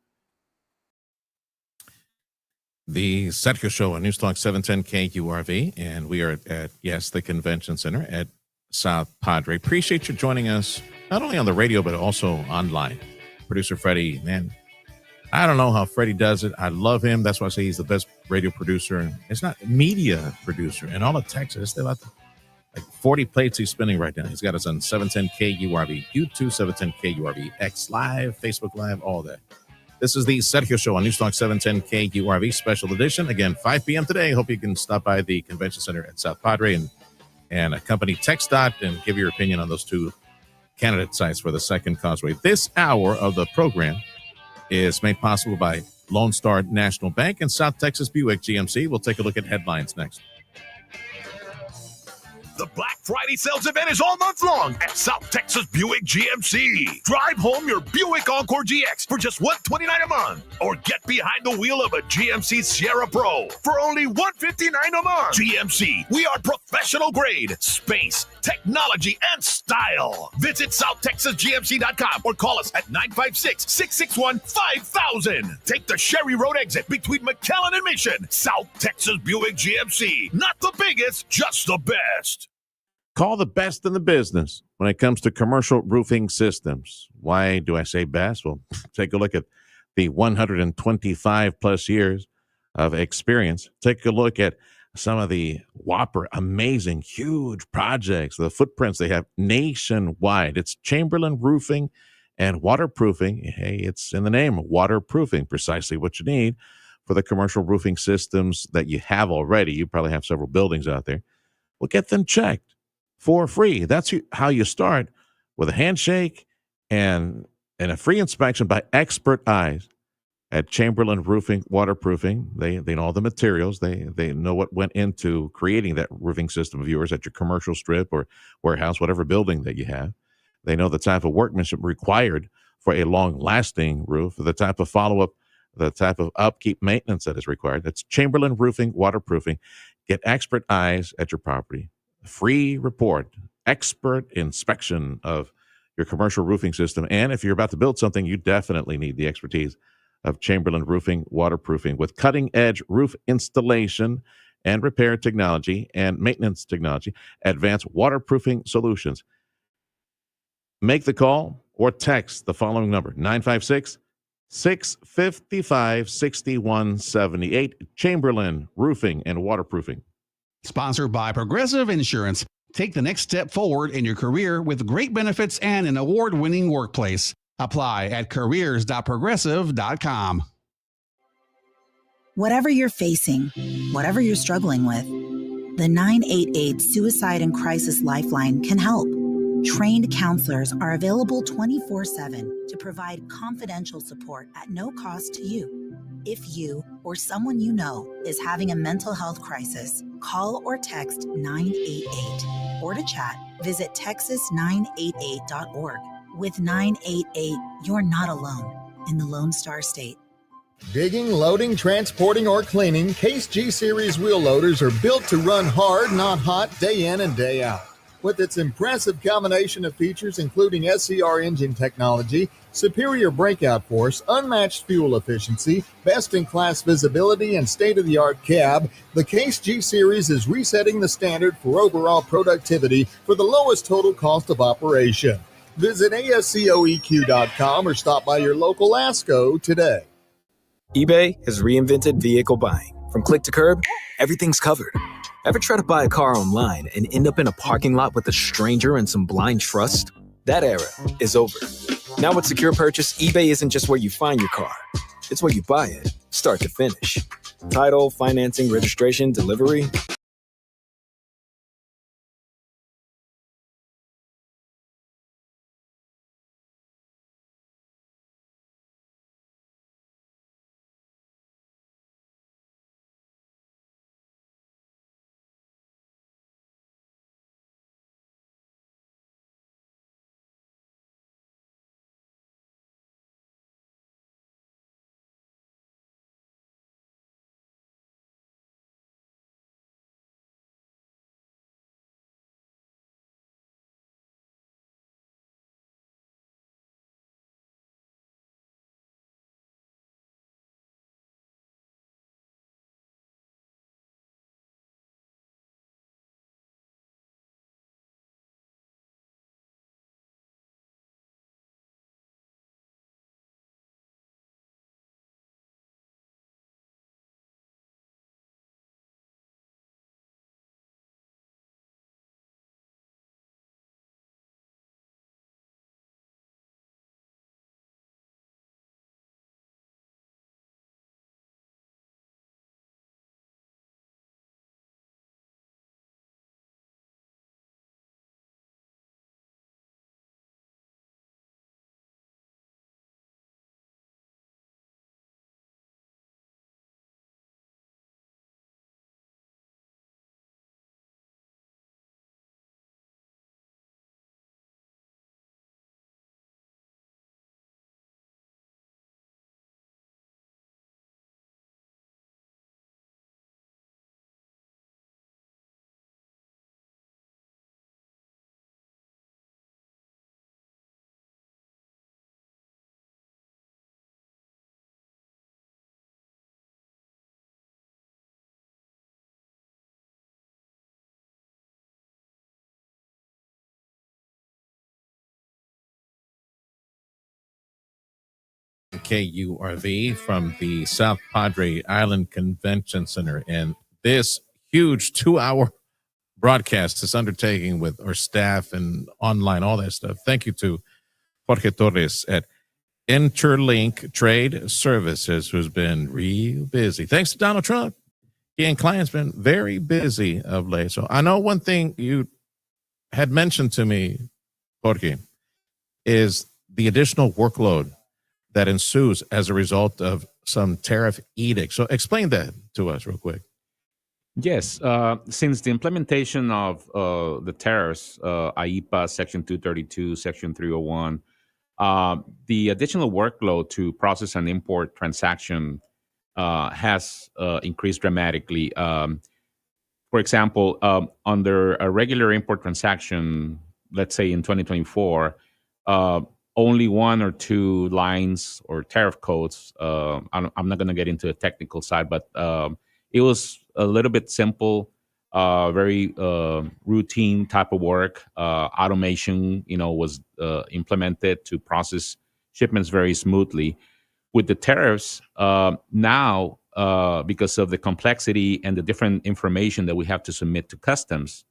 The Sergio Show on News Talk 710 KURV, and we are at the Convention Center at South Padre. Appreciate you joining us, not only on the radio, but also online. Producer Freddie, man, I don't know how Freddie does it. I love him. That's why I say he's the best radio producer. It's not media producer in all of Texas. It's still out there. Like 40 plates he's spinning right now. He's got us on 710 KURV, YouTube, 710 KURV, X Live, Facebook Live, all that. This is the Sergio Show on News Talk 710 KURV special edition. Again, 5 p.m. today. Hope you can stop by the Convention Center at South Padre and accompany TxDOT and give your opinion on those 2 candidate sites for the Second Causeway. This hour of the program is made possible by Lone Star National Bank and South Texas Buick GMC. We'll take a look at headlines next. The Black Friday sales event is all month long at South Texas Buick GMC. Drive home your Buick Encore GX for just $129 a month, or get behind the wheel of a GMC Sierra Pro for only $159 a month. GMC, we are professional grade, space, technology, and style. Visit SouthTexasGMC.com or call us at 956-661-5000. Take the Sherry Road exit between McAllen and Mission. South Texas Buick GMC. Not the biggest, just the best. Call the best in the business when it comes to commercial roofing systems. Why do I say best? Well, take a look at the 125 plus years of experience. Take a look at some of the whopper, amazing, huge projects, the footprints they have nationwide. It's Chamberlain Roofing and Waterproofing. Hey, it's in the name, waterproofing, precisely what you need for the commercial roofing systems that you have already. You probably have several buildings out there. Well, get them checked for free. That's how you start, with a handshake and a free inspection by expert eyes at Chamberlain Roofing Waterproofing. They know all the materials. They know what went into creating that roofing system of yours at your commercial strip or warehouse, whatever building that you have. They know the type of workmanship required for a long-lasting roof, the type of follow-up, the type of upkeep maintenance that is required. That's Chamberlain Roofing Waterproofing. Get expert eyes at your property. Free report, expert inspection of your commercial roofing system. And if you're about to build something, you definitely need the expertise of Chamberlain Roofing Waterproofing with cutting-edge roof installation and repair technology and maintenance technology, advanced waterproofing solutions. Make the call or text the following number, 956-655-6178, Chamberlain Roofing and Waterproofing. Sponsored by Progressive Insurance. Take the next step forward in your career with great benefits and an award-winning workplace. Apply at careers.progressive.com. Whatever you're facing, whatever you're struggling with, the 988 Suicide and Crisis Lifeline can help. Trained counselors are available 24/7 to provide confidential support at no cost to you. If you or someone you know is having a mental health crisis, call or text 988. Or to chat, visit texas988.org. With 988, you're not alone in the Lone Star State. Digging, loading, transporting, or cleaning, Case G Series wheel loaders are built to run hard, not hot, day in and day out. With its impressive combination of features, including SCR engine technology, superior breakout force, unmatched fuel efficiency, best-in-class visibility, and state-of-the-art cab, the Case G Series is resetting the standard for overall productivity for the lowest total cost of operation. Visit ASCOEQ.com or stop by your local ASCO today. eBay has reinvented vehicle buying. From click to curb, everything's covered. Ever try to buy a car online and end up in a parking lot with a stranger and some blind trust? That era is over. Now with Secure Purchase, eBay isn't just where you find your car. It's where you buy it, start to finish. Title, financing, registration, delivery. KURV from the South Padre Island Convention Center. And this huge 2-hour broadcast is undertaking with our staff and online, all that stuff. Thank you to Jorge Torres at Interlink Trade Services, who's been real busy. Thanks to Donald Trump. He and clients been very busy of late. So I know one thing you had mentioned to me, Jorge, is the additional workload that ensues as a result of some tariff edicts. So explain that to us real quick. Yes, since the implementation of the tariffs, IEPA Section 232, Section 301, the additional workload to process an import transaction has increased dramatically. For example, under a regular import transaction, let's say in 2024, only 1 or 2 lines or tariff codes. I'm not going to get into the technical side, but it was a little bit simple, very routine type of work. Automation, was implemented to process shipments very smoothly. With the tariffs now, because of the complexity and the different information that we have to submit to customs,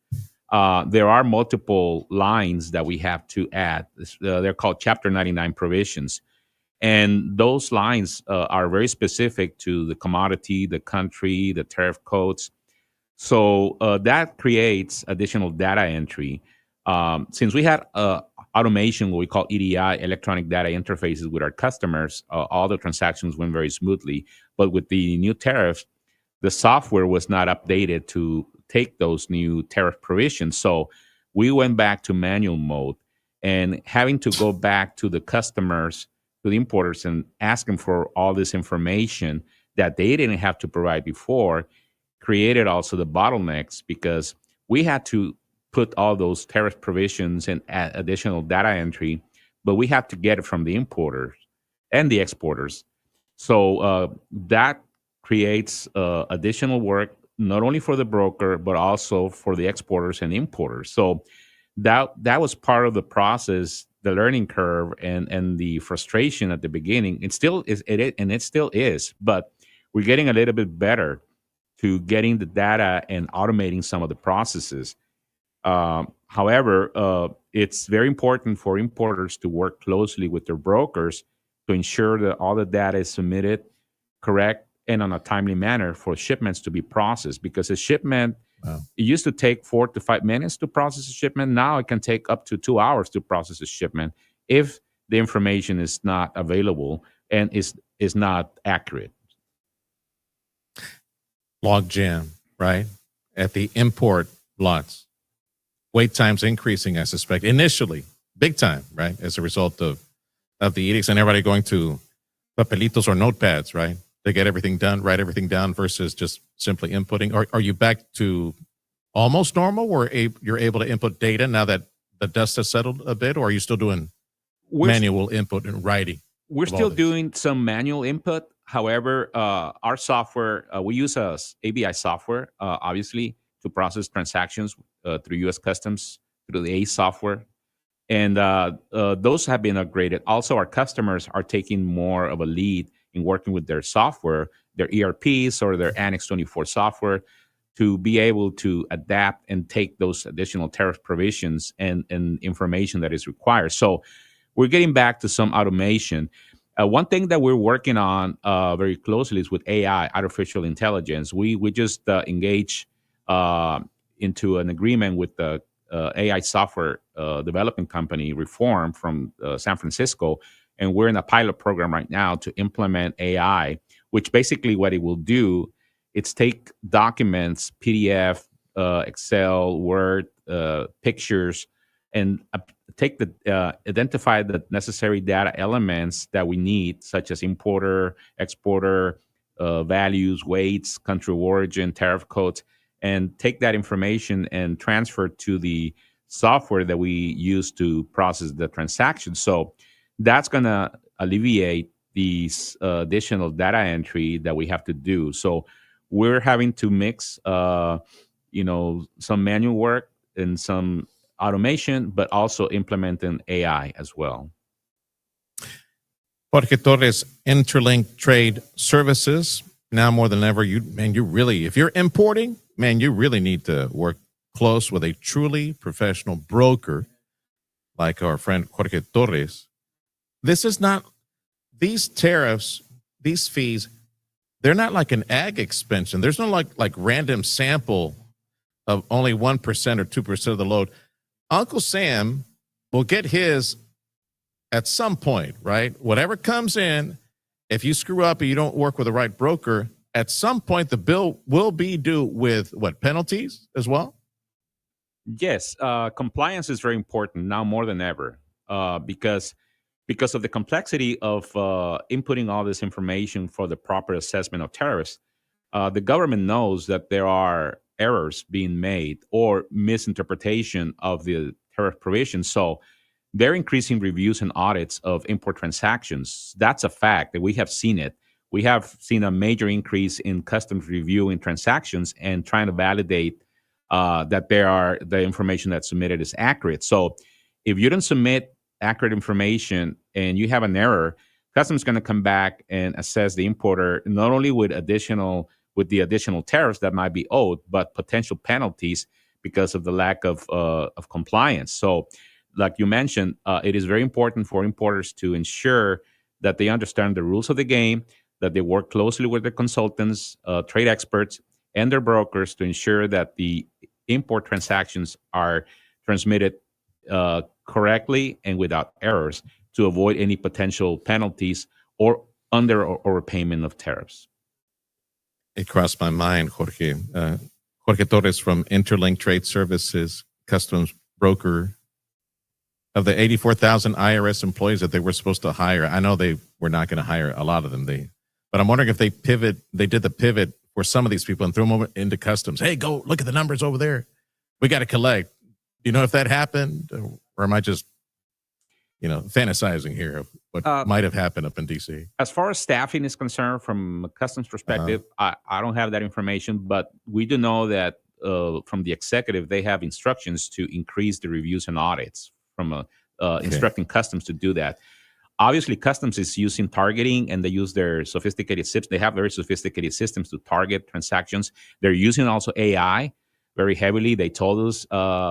there are multiple lines that we have to add. They're called Chapter 99 provisions. And those lines are very specific to the commodity, the country, the tariff codes. So that creates additional data entry. Since we had automation, what we call EDI, electronic data interfaces with our customers, all the transactions went very smoothly. But with the new tariffs, the software was not updated to take those new tariff provisions. So we went back to manual mode, and having to go back to the customers, to the importers, and ask them for all this information that they didn't have to provide before created also the bottlenecks, because we had to put all those tariff provisions and add additional data entry, but we had to get it from the importers and the exporters. So that creates additional work, not only for the broker, but also for the exporters and importers. So that was part of the process, the learning curve, and the frustration at the beginning. It still is, but we're getting a little bit better to getting the data and automating some of the processes. However, it's very important for importers to work closely with their brokers to ensure that all the data is submitted correct and on a timely manner for shipments to be processed. Because a shipment, it used to take 4 to 5 minutes to process a shipment. Now it can take up to 2 hours to process a shipment if the information is not available and is not accurate. Log jam, right? At the import lots. Wait times increasing, I suspect, initially, big time, right? As a result of the edicts and everybody going to papelitos or notepads, right? To get everything done, write everything down versus just simply inputting. Are you back to almost normal where you're able to input data now that the dust has settled a bit, or are you still doing manual input and writing? We're still doing some manual input. However, our software, we use ABI software, obviously, to process transactions through U.S. Customs, through the ACE software. And those have been upgraded. Also, our customers are taking more of a lead in working with their software, their ERPs or their Annex 24 software, to be able to adapt and take those additional tariff provisions and information that is required. So we're getting back to some automation. One thing that we're working on very closely is with AI, artificial intelligence. We just engaged into an agreement with the AI software development company, Reform, from San Francisco. And we're in a pilot program right now to implement AI, which basically what it will do, it's take documents, PDF, Excel, Word, pictures, and identify the necessary data elements that we need, such as importer, exporter, values, weights, country of origin, tariff codes, and take that information and transfer to the software that we use to process the transaction. So that's going to alleviate these additional data entry that we have to do. So we're having to mix, some manual work and some automation, but also implementing AI as well. Jorge Torres, Interlink Trade Services. Now more than ever, if you're importing, you really need to work close with a truly professional broker like our friend Jorge Torres. This is not, these tariffs, these fees, they're not like an ag expansion. There's no like random sample of only 1% or 2% of the load. Uncle Sam will get his at some point, right? Whatever comes in, if you screw up and you don't work with the right broker, at some point the bill will be due with what, penalties as well? Yes, compliance is very important now more than ever because of the complexity of inputting all this information for the proper assessment of tariffs. The government knows that there are errors being made or misinterpretation of the tariff provisions. So they're increasing reviews and audits of import transactions. That's a fact that we have seen it. We have seen a major increase in customs reviewing transactions and trying to validate that the information that's submitted is accurate. So if you don't submit accurate information and you have an error, customs is going to come back and assess the importer not only with the additional tariffs that might be owed, but potential penalties because of the lack of compliance. So like you mentioned, it is very important for importers to ensure that they understand the rules of the game, that they work closely with their consultants, trade experts, and their brokers to ensure that the import transactions are transmitted correctly and without errors to avoid any potential penalties or under or payment of tariffs. It crossed my mind, Jorge. Jorge Torres from Interlink Trade Services, customs broker. Of the 84,000 IRS employees that they were supposed to hire, I know they were not going to hire a lot of them. But I'm wondering if they did the pivot for some of these people and threw them over into customs. Hey, go look at the numbers over there. We got to collect. Do you know if that happened, or am I just, fantasizing here of what might have happened up in D.C.? As far as staffing is concerned, from a customs perspective, I don't have that information, but we do know that from the executive, they have instructions to increase the reviews and audits from instructing customs to do that. Obviously, customs is using targeting, and they use their sophisticated systems. They have very sophisticated systems to target transactions. They're using also AI very heavily. They told us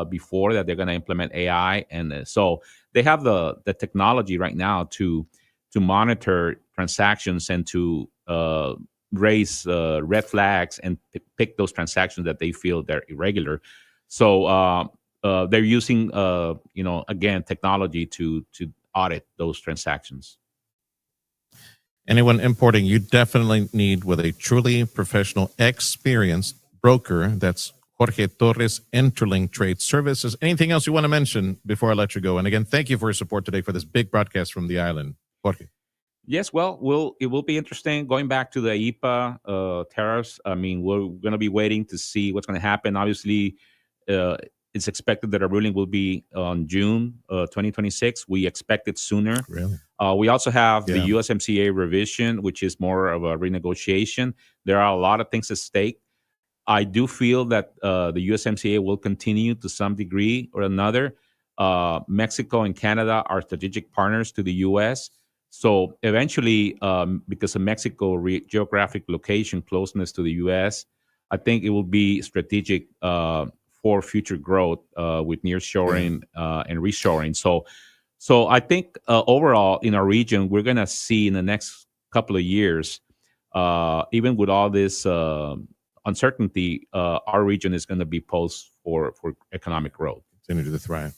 before that they're going to implement AI, and so they have the technology right now to monitor transactions and to raise red flags and pick those transactions that they feel they're irregular. So they're using, again, technology to audit those transactions. Anyone importing, you definitely need with a truly professional, experienced broker. That's Jorge Torres, Interlink Trade Services. Anything else you want to mention before I let you go? And again, thank you for your support today for this big broadcast from the island. Jorge. Yes, well, it will be interesting going back to the IEPA tariffs. I mean, we're going to be waiting to see what's going to happen. Obviously, it's expected that a ruling will be on June 2026. We expect it sooner. Really? We also have the USMCA revision, which is more of a renegotiation. There are a lot of things at stake. I do feel that the USMCA will continue to some degree or another. Mexico and Canada are strategic partners to the U.S. So eventually, because of Mexico geographic location, closeness to the U.S., I think it will be strategic for future growth with nearshoring and reshoring. So I think overall in our region, we're going to see in the next couple of years, even with all this uncertainty, our region is going to be poised for economic growth. Continue to thrive.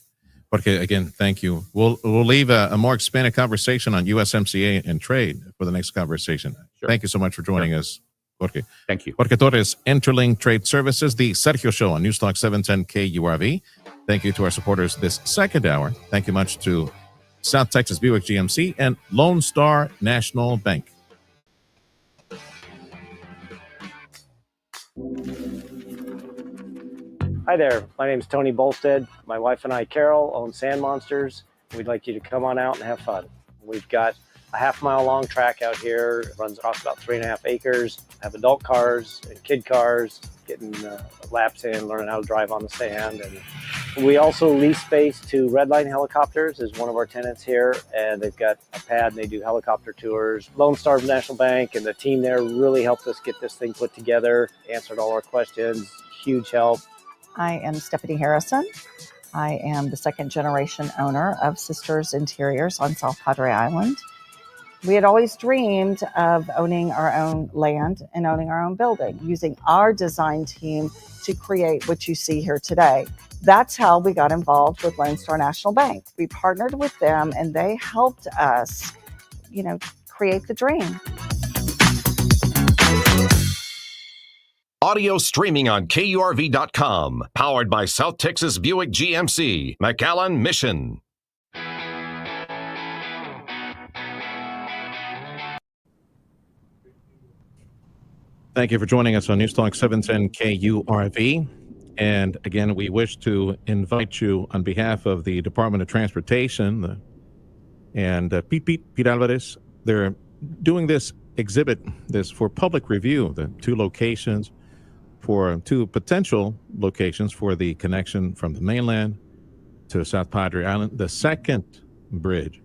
Okay, again, thank you. We'll leave a more expanded conversation on USMCA and trade for the next conversation. Sure. Thank you so much for joining us, Jorge. Thank you. Jorge Torres, Interlink Trade Services, the Sergio Show on News Talk 710 KURV. Thank you to our supporters this second hour. Thank you much to South Texas Buick GMC and Lone Star National Bank. Hi there, my name is Tony Bolstead. My wife and I, Carol, own Sand Monsters. We'd like you to come on out and have fun. We've got a half-mile long track out here. It runs across about 3.5 acres. Have adult cars and kid cars, getting laps in, learning how to drive on the sand. And we also lease space to Redline Helicopters is one of our tenants here, and they've got a pad and they do helicopter tours. Lone Star National Bank and the team there really helped us get this thing put together, answered all our questions, huge help. I am Stephanie Harrison. I am the second generation owner of Sisters Interiors on South Padre Island. We had always dreamed of owning our own land and owning our own building, using our design team to create what you see here today. That's how we got involved with Lone Star National Bank. We partnered with them and they helped us, create the dream. Audio streaming on KURV.com. Powered by South Texas Buick GMC, McAllen Mission. Thank you for joining us on News Talk 710 KURV. And again, we wish to invite you on behalf of the Department of Transportation and Pete Alvarez. They're doing this exhibit, for public review, the two potential locations for the connection from the mainland to South Padre Island, the second bridge.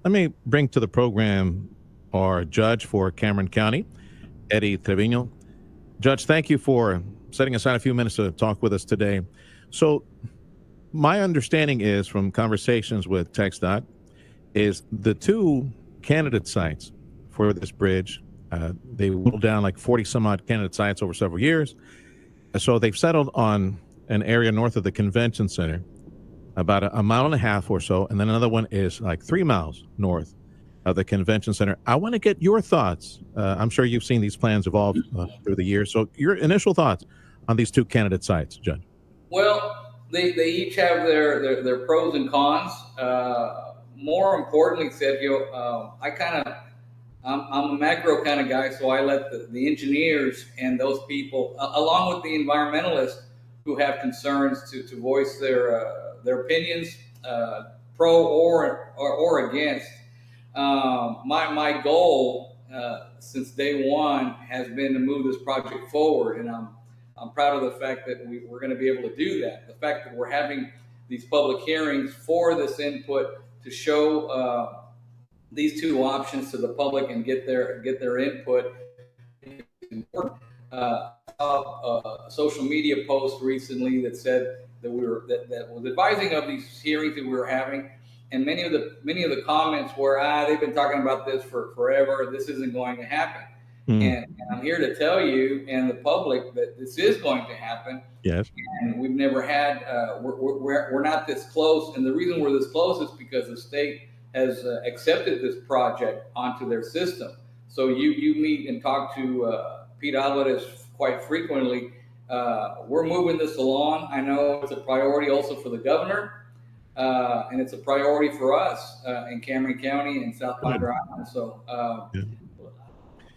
Let me bring to the program our judge for Cameron County, Eddie Trevino. Judge, thank you for setting aside a few minutes to talk with us today. So my understanding is from conversations with TxDOT is the two candidate sites for this bridge, they whittled down like 40 some odd candidate sites over several years. So they've settled on an area north of the convention center, about a mile and a half or so. And then another one is like 3 miles north of the convention center. I want to get your thoughts. I'm sure you've seen these plans evolve through the years. So your initial thoughts on these two candidate sites, Judge. Well, they each have their pros and cons. More importantly, Sergio, I'm a macro kind of guy, so I let the engineers and those people, along with the environmentalists who have concerns, to voice their opinions, pro or against. My goal since day one has been to move this project forward, and I'm proud of the fact that we're going to be able to do that. The fact that we're having these public hearings for this input to show these two options to the public and get their input. A social media post recently that said that that was advising of these hearings that we were having. And many of the comments were, they've been talking about this for forever. This isn't going to happen. And I'm here to tell you and the public that this is going to happen. Yes. And we've never had, we're not this close. And the reason we're this close is because the state has accepted this project onto their system. So you meet and talk to Pete Alvarez quite frequently. We're moving this along. I know it's a priority also for the governor. And it's a priority for us in Cameron County and South Padre Island. So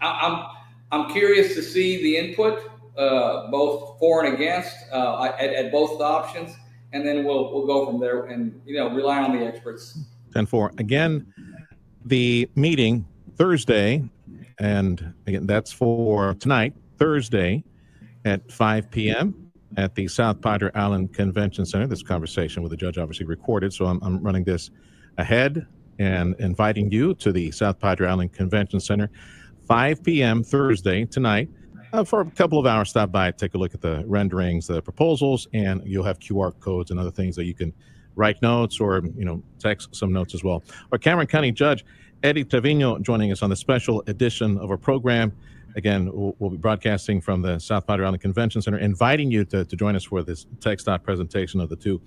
I'm curious to see the input, both for and against, at both options, and then we'll go from there and rely on the experts. 10-4. Again, the meeting Thursday, and again that's for tonight, Thursday at 5 p.m. at the South Padre Island Convention Center. This conversation with the judge obviously recorded, so I'm running this ahead and inviting you to the South Padre Island Convention Center, 5 p.m. Thursday tonight. For a couple of hours, stop by, take a look at the renderings, the proposals, and you'll have QR codes and other things that you can write notes or text some notes as well. Our Cameron County Judge Eddie Trevino joining us on the special edition of our program. Again, we'll be broadcasting from the South Padre Island Convention Center, inviting you to join us for this TxDOT presentation of the two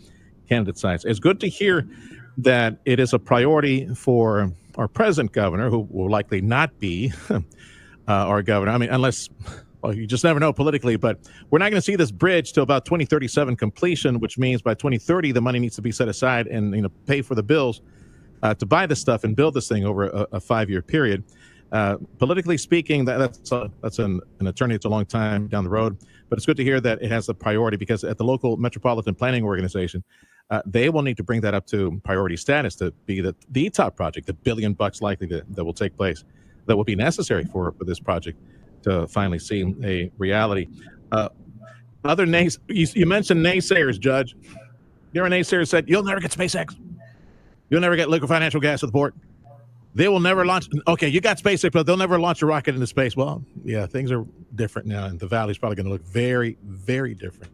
candidate sites. It's good to hear that it is a priority for our present governor, who will likely not be our governor. I mean, unless, well, you just never know politically, but we're not going to see this bridge till about 2037 completion, which means by 2030, the money needs to be set aside and pay for the bills to buy this stuff and build this thing over a 5-year period. Politically speaking, that's an attorney. It's a long time down the road, but it's good to hear that it has the priority, because at the local metropolitan planning organization, they will need to bring that up to priority status to be the top project, the $1 billion likely that will take place, that will be necessary for this project to finally see a reality. Other you mentioned naysayers, Judge. There are naysayers said, you'll never get SpaceX. You'll never get liquefied natural gas at the port. They will never launch. Okay, you got SpaceX, but they'll never launch a rocket into space. Well, yeah, things are different now, and the valley's probably going to look very, very different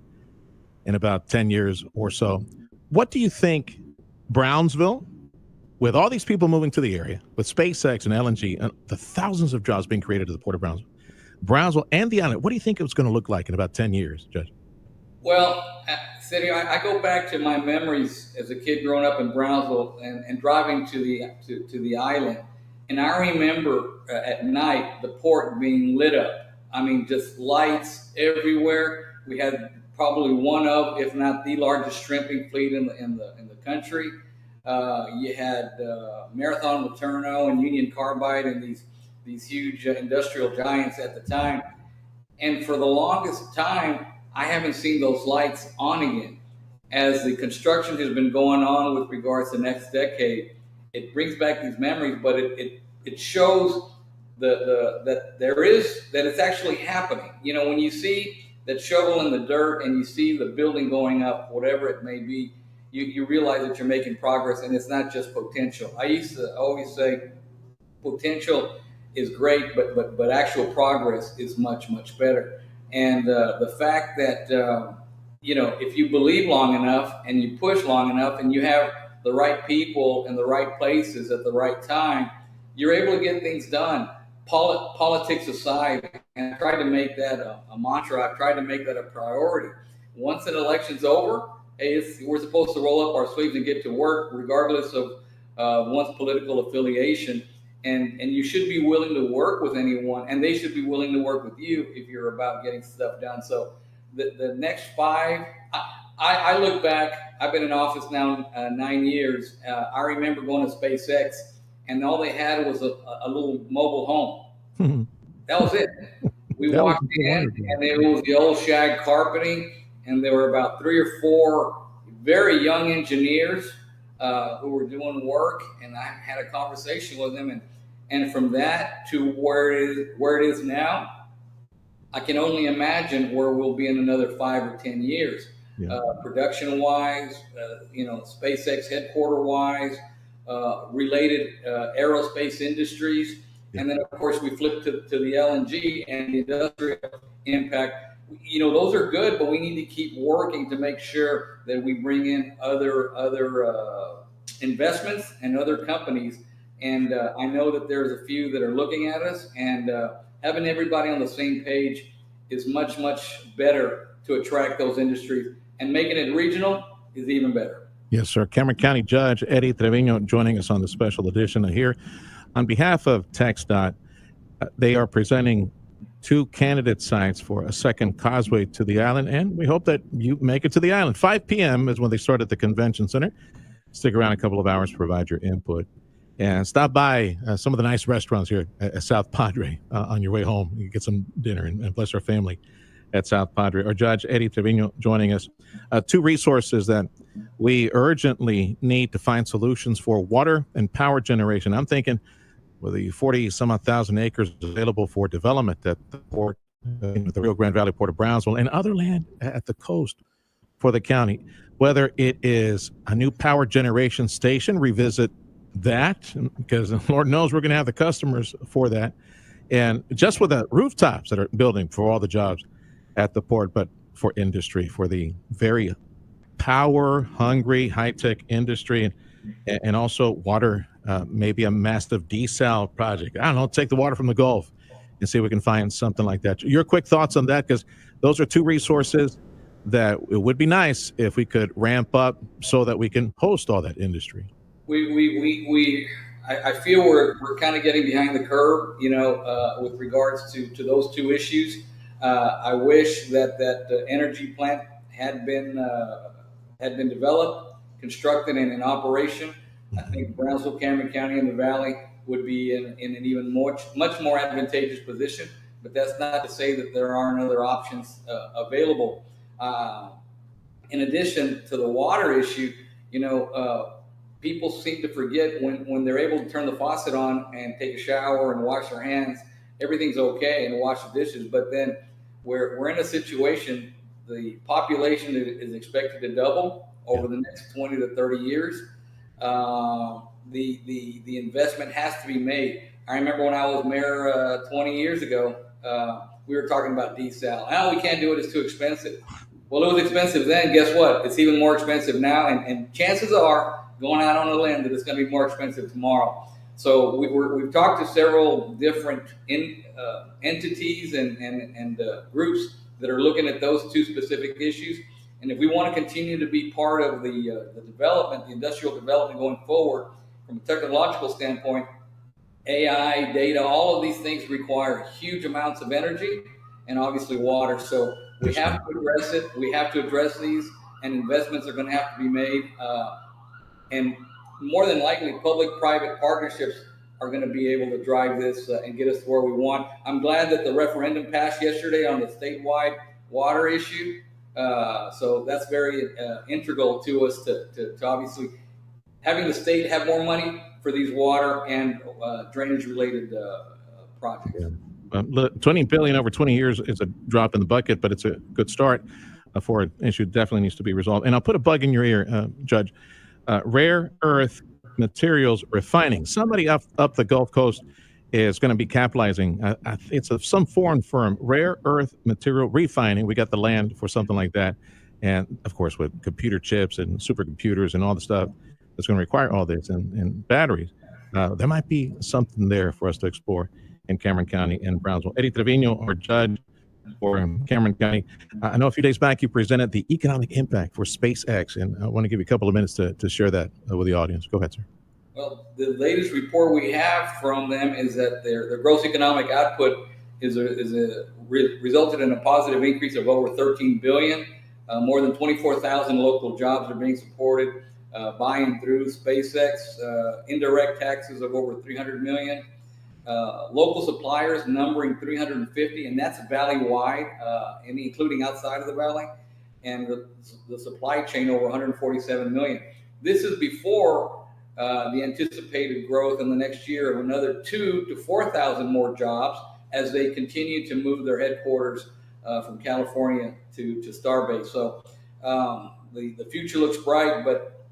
in about 10 years or so. What do you think Brownsville, with all these people moving to the area, with SpaceX and LNG, and the thousands of jobs being created at the port of Brownsville and the island, what do you think it's going to look like in about 10 years, Judge? Well, Sergio, I go back to my memories as a kid growing up in Brownsville and driving to the island. And I remember at night the port being lit up. I mean, just lights everywhere. We had probably one of, if not the largest shrimping fleet in the country. You had Marathon Laterno and Union Carbide and these huge industrial giants at the time. And for the longest time, I haven't seen those lights on again. As the construction has been going on with regards to next decade, it brings back these memories, but it shows that it's actually happening. You know, when you see that shovel in the dirt and you see the building going up, whatever it may be, you realize that you're making progress, and it's not just potential. I used to always say potential is great, but actual progress is much, much better. And the fact that, if you believe long enough and you push long enough and you have the right people in the right places at the right time, you're able to get things done. Politics aside, and I tried to make that a mantra. I've tried to make that a priority. Once an election's over, we're supposed to roll up our sleeves and get to work, regardless of one's political affiliation. And you should be willing to work with anyone, and they should be willing to work with you if you're about getting stuff done. So the next 5, I look back, I've been in office now 9 years. I remember going to SpaceX, and all they had was a little mobile home. That was it. We walked in, and it was the old shag carpeting, and there were about 3 or 4 very young engineers who were doing work, and I had a conversation with them, and from that to where it is now, I can only imagine where we'll be in another 5 or 10 years, production wise, SpaceX headquarter wise, related aerospace industries, and then of course we flip to the LNG and the industrial impact. Those are good, but we need to keep working to make sure that we bring in other investments and other companies. And I know that there's a few that are looking at us, and having everybody on the same page is much, much better to attract those industries. And making it regional is even better. Yes, sir. Cameron County Judge Eddie Trevino joining us on the special edition here. On behalf of TxDOT, they are presenting 2 candidate sites for a second causeway to the island, and we hope that you make it to the island. 5 p.m. is when they start at the convention center. Stick around a couple of hours to provide your input. And stop by some of the nice restaurants here at South Padre on your way home. You get some dinner and bless our family at South Padre. Our Judge Eddie Trevino joining us. 2 resources that we urgently need to find solutions for: water and power generation. I'm thinking with the 40-some-odd-thousand acres available for development at the port, the Rio Grande Valley Port of Brownsville, and other land at the coast for the county, whether it is a new power generation station, revisit that, because Lord knows we're going to have the customers for that, and just with the rooftops that are building for all the jobs at the port, but for industry, for the very power-hungry, high-tech industry, and also water, maybe a massive desal project. I don't know, take the water from the Gulf and see if we can find something like that. Your quick thoughts on that, because those are 2 resources that it would be nice if we could ramp up so that we can host all that industry. I feel we're kind of getting behind the curve, with regards to those 2 issues. I wish that energy plant had been developed, constructed, and in operation. I think Brownsville, Cameron County, and the Valley would be in an even much more advantageous position. But that's not to say that there aren't other options available. In addition to the water issue, people seem to forget when they're able to turn the faucet on and take a shower and wash their hands, everything's okay, and wash the dishes. But then we're in a situation the population is expected to double over the next 20 to 30 years. The investment has to be made. I remember when I was mayor 20 years ago, we were talking about desal. Now we can't do it; it's too expensive. Well, it was expensive then. Guess what? It's even more expensive now, and chances are, going out on a limb, that it's going to be more expensive tomorrow. So we've talked to several different entities and groups that are looking at those two specific issues. And if we want to continue to be part of the development, the industrial development going forward, from a technological standpoint, AI, data, all of these things require huge amounts of energy and obviously water. So we have to address it. We have to address these, and investments are going to have to be made. And more than likely, public-private partnerships are going to be able to drive this and get us to where we want. I'm glad that the referendum passed yesterday on the statewide water issue. So that's very integral to us to obviously having the state have more money for these water and drainage-related projects. $20 billion over 20 years is a drop in the bucket, but it's a good start for an issue that definitely needs to be resolved. And I'll put a bug in your ear, Judge. Rare earth materials refining. Somebody up the Gulf Coast is going to be capitalizing. It's some foreign firm, Rare Earth Material Refining. We got the land for something like that. And, of course, with computer chips and supercomputers and all the stuff that's going to require all this and batteries, there might be something there for us to explore in Cameron County and Brownsville. Eddie Trevino, our judge for Cameron County. I know a few days back you presented the economic impact for SpaceX, and I want to give you a couple of minutes to share that with the audience. Go ahead, sir. Well, the latest report we have from them is that their gross economic output resulted in a positive increase of over $13 billion. More than 24,000 local jobs are being supported buying through SpaceX. Indirect taxes of over $300 million. Local suppliers numbering 350, and that's valley-wide, and including outside of the valley, and the supply chain over 147 million. This is before the anticipated growth in the next year of another 2,000 to 4,000 more jobs as they continue to move their headquarters from California to Starbase. So the future looks bright, but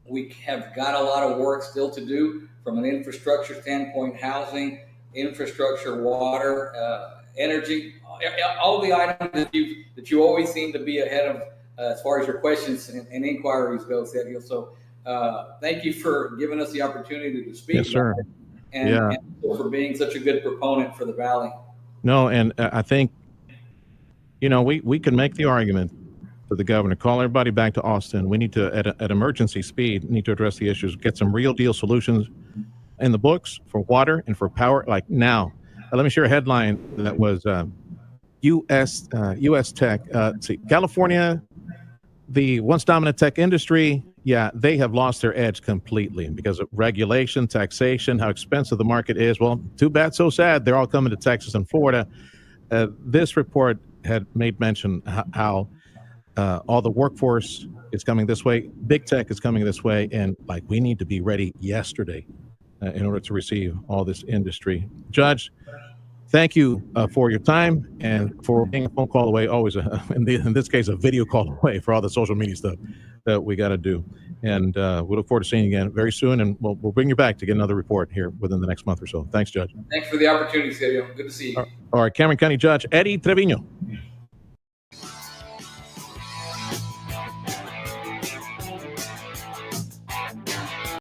we have got a lot of work still to do from an infrastructure standpoint, housing, infrastructure, water, energy, all the items that you always seem to be ahead of as far as your questions and inquiries go, Sergio. So thank you for giving us the opportunity to speak. Yes, sir. And for being such a good proponent for the Valley. No, and I think, we can make the argument to the governor, call everybody back to Austin. We need to, at emergency speed, need to address the issues, get some real deal solutions in the books for water and for power, like now. Let me share a headline that was U.S. Tech. See, California, the once dominant tech industry, they have lost their edge completely because of regulation, taxation, how expensive the market is. Well, too bad, so sad. They're all coming to Texas and Florida. This report had made mention how all the workforce is coming this way. Big tech is coming this way. And we need to be ready yesterday in order to receive all this industry. Judge, thank you for your time and for being a phone call away, always, in this case, a video call away for all the social media stuff that we got to do. And we look forward to seeing you again very soon. And we'll bring you back to get another report here within the next month or so. Thanks, Judge. Thanks for the opportunity, Sergio. Good to see you. All right, Cameron County Judge Eddie Trevino.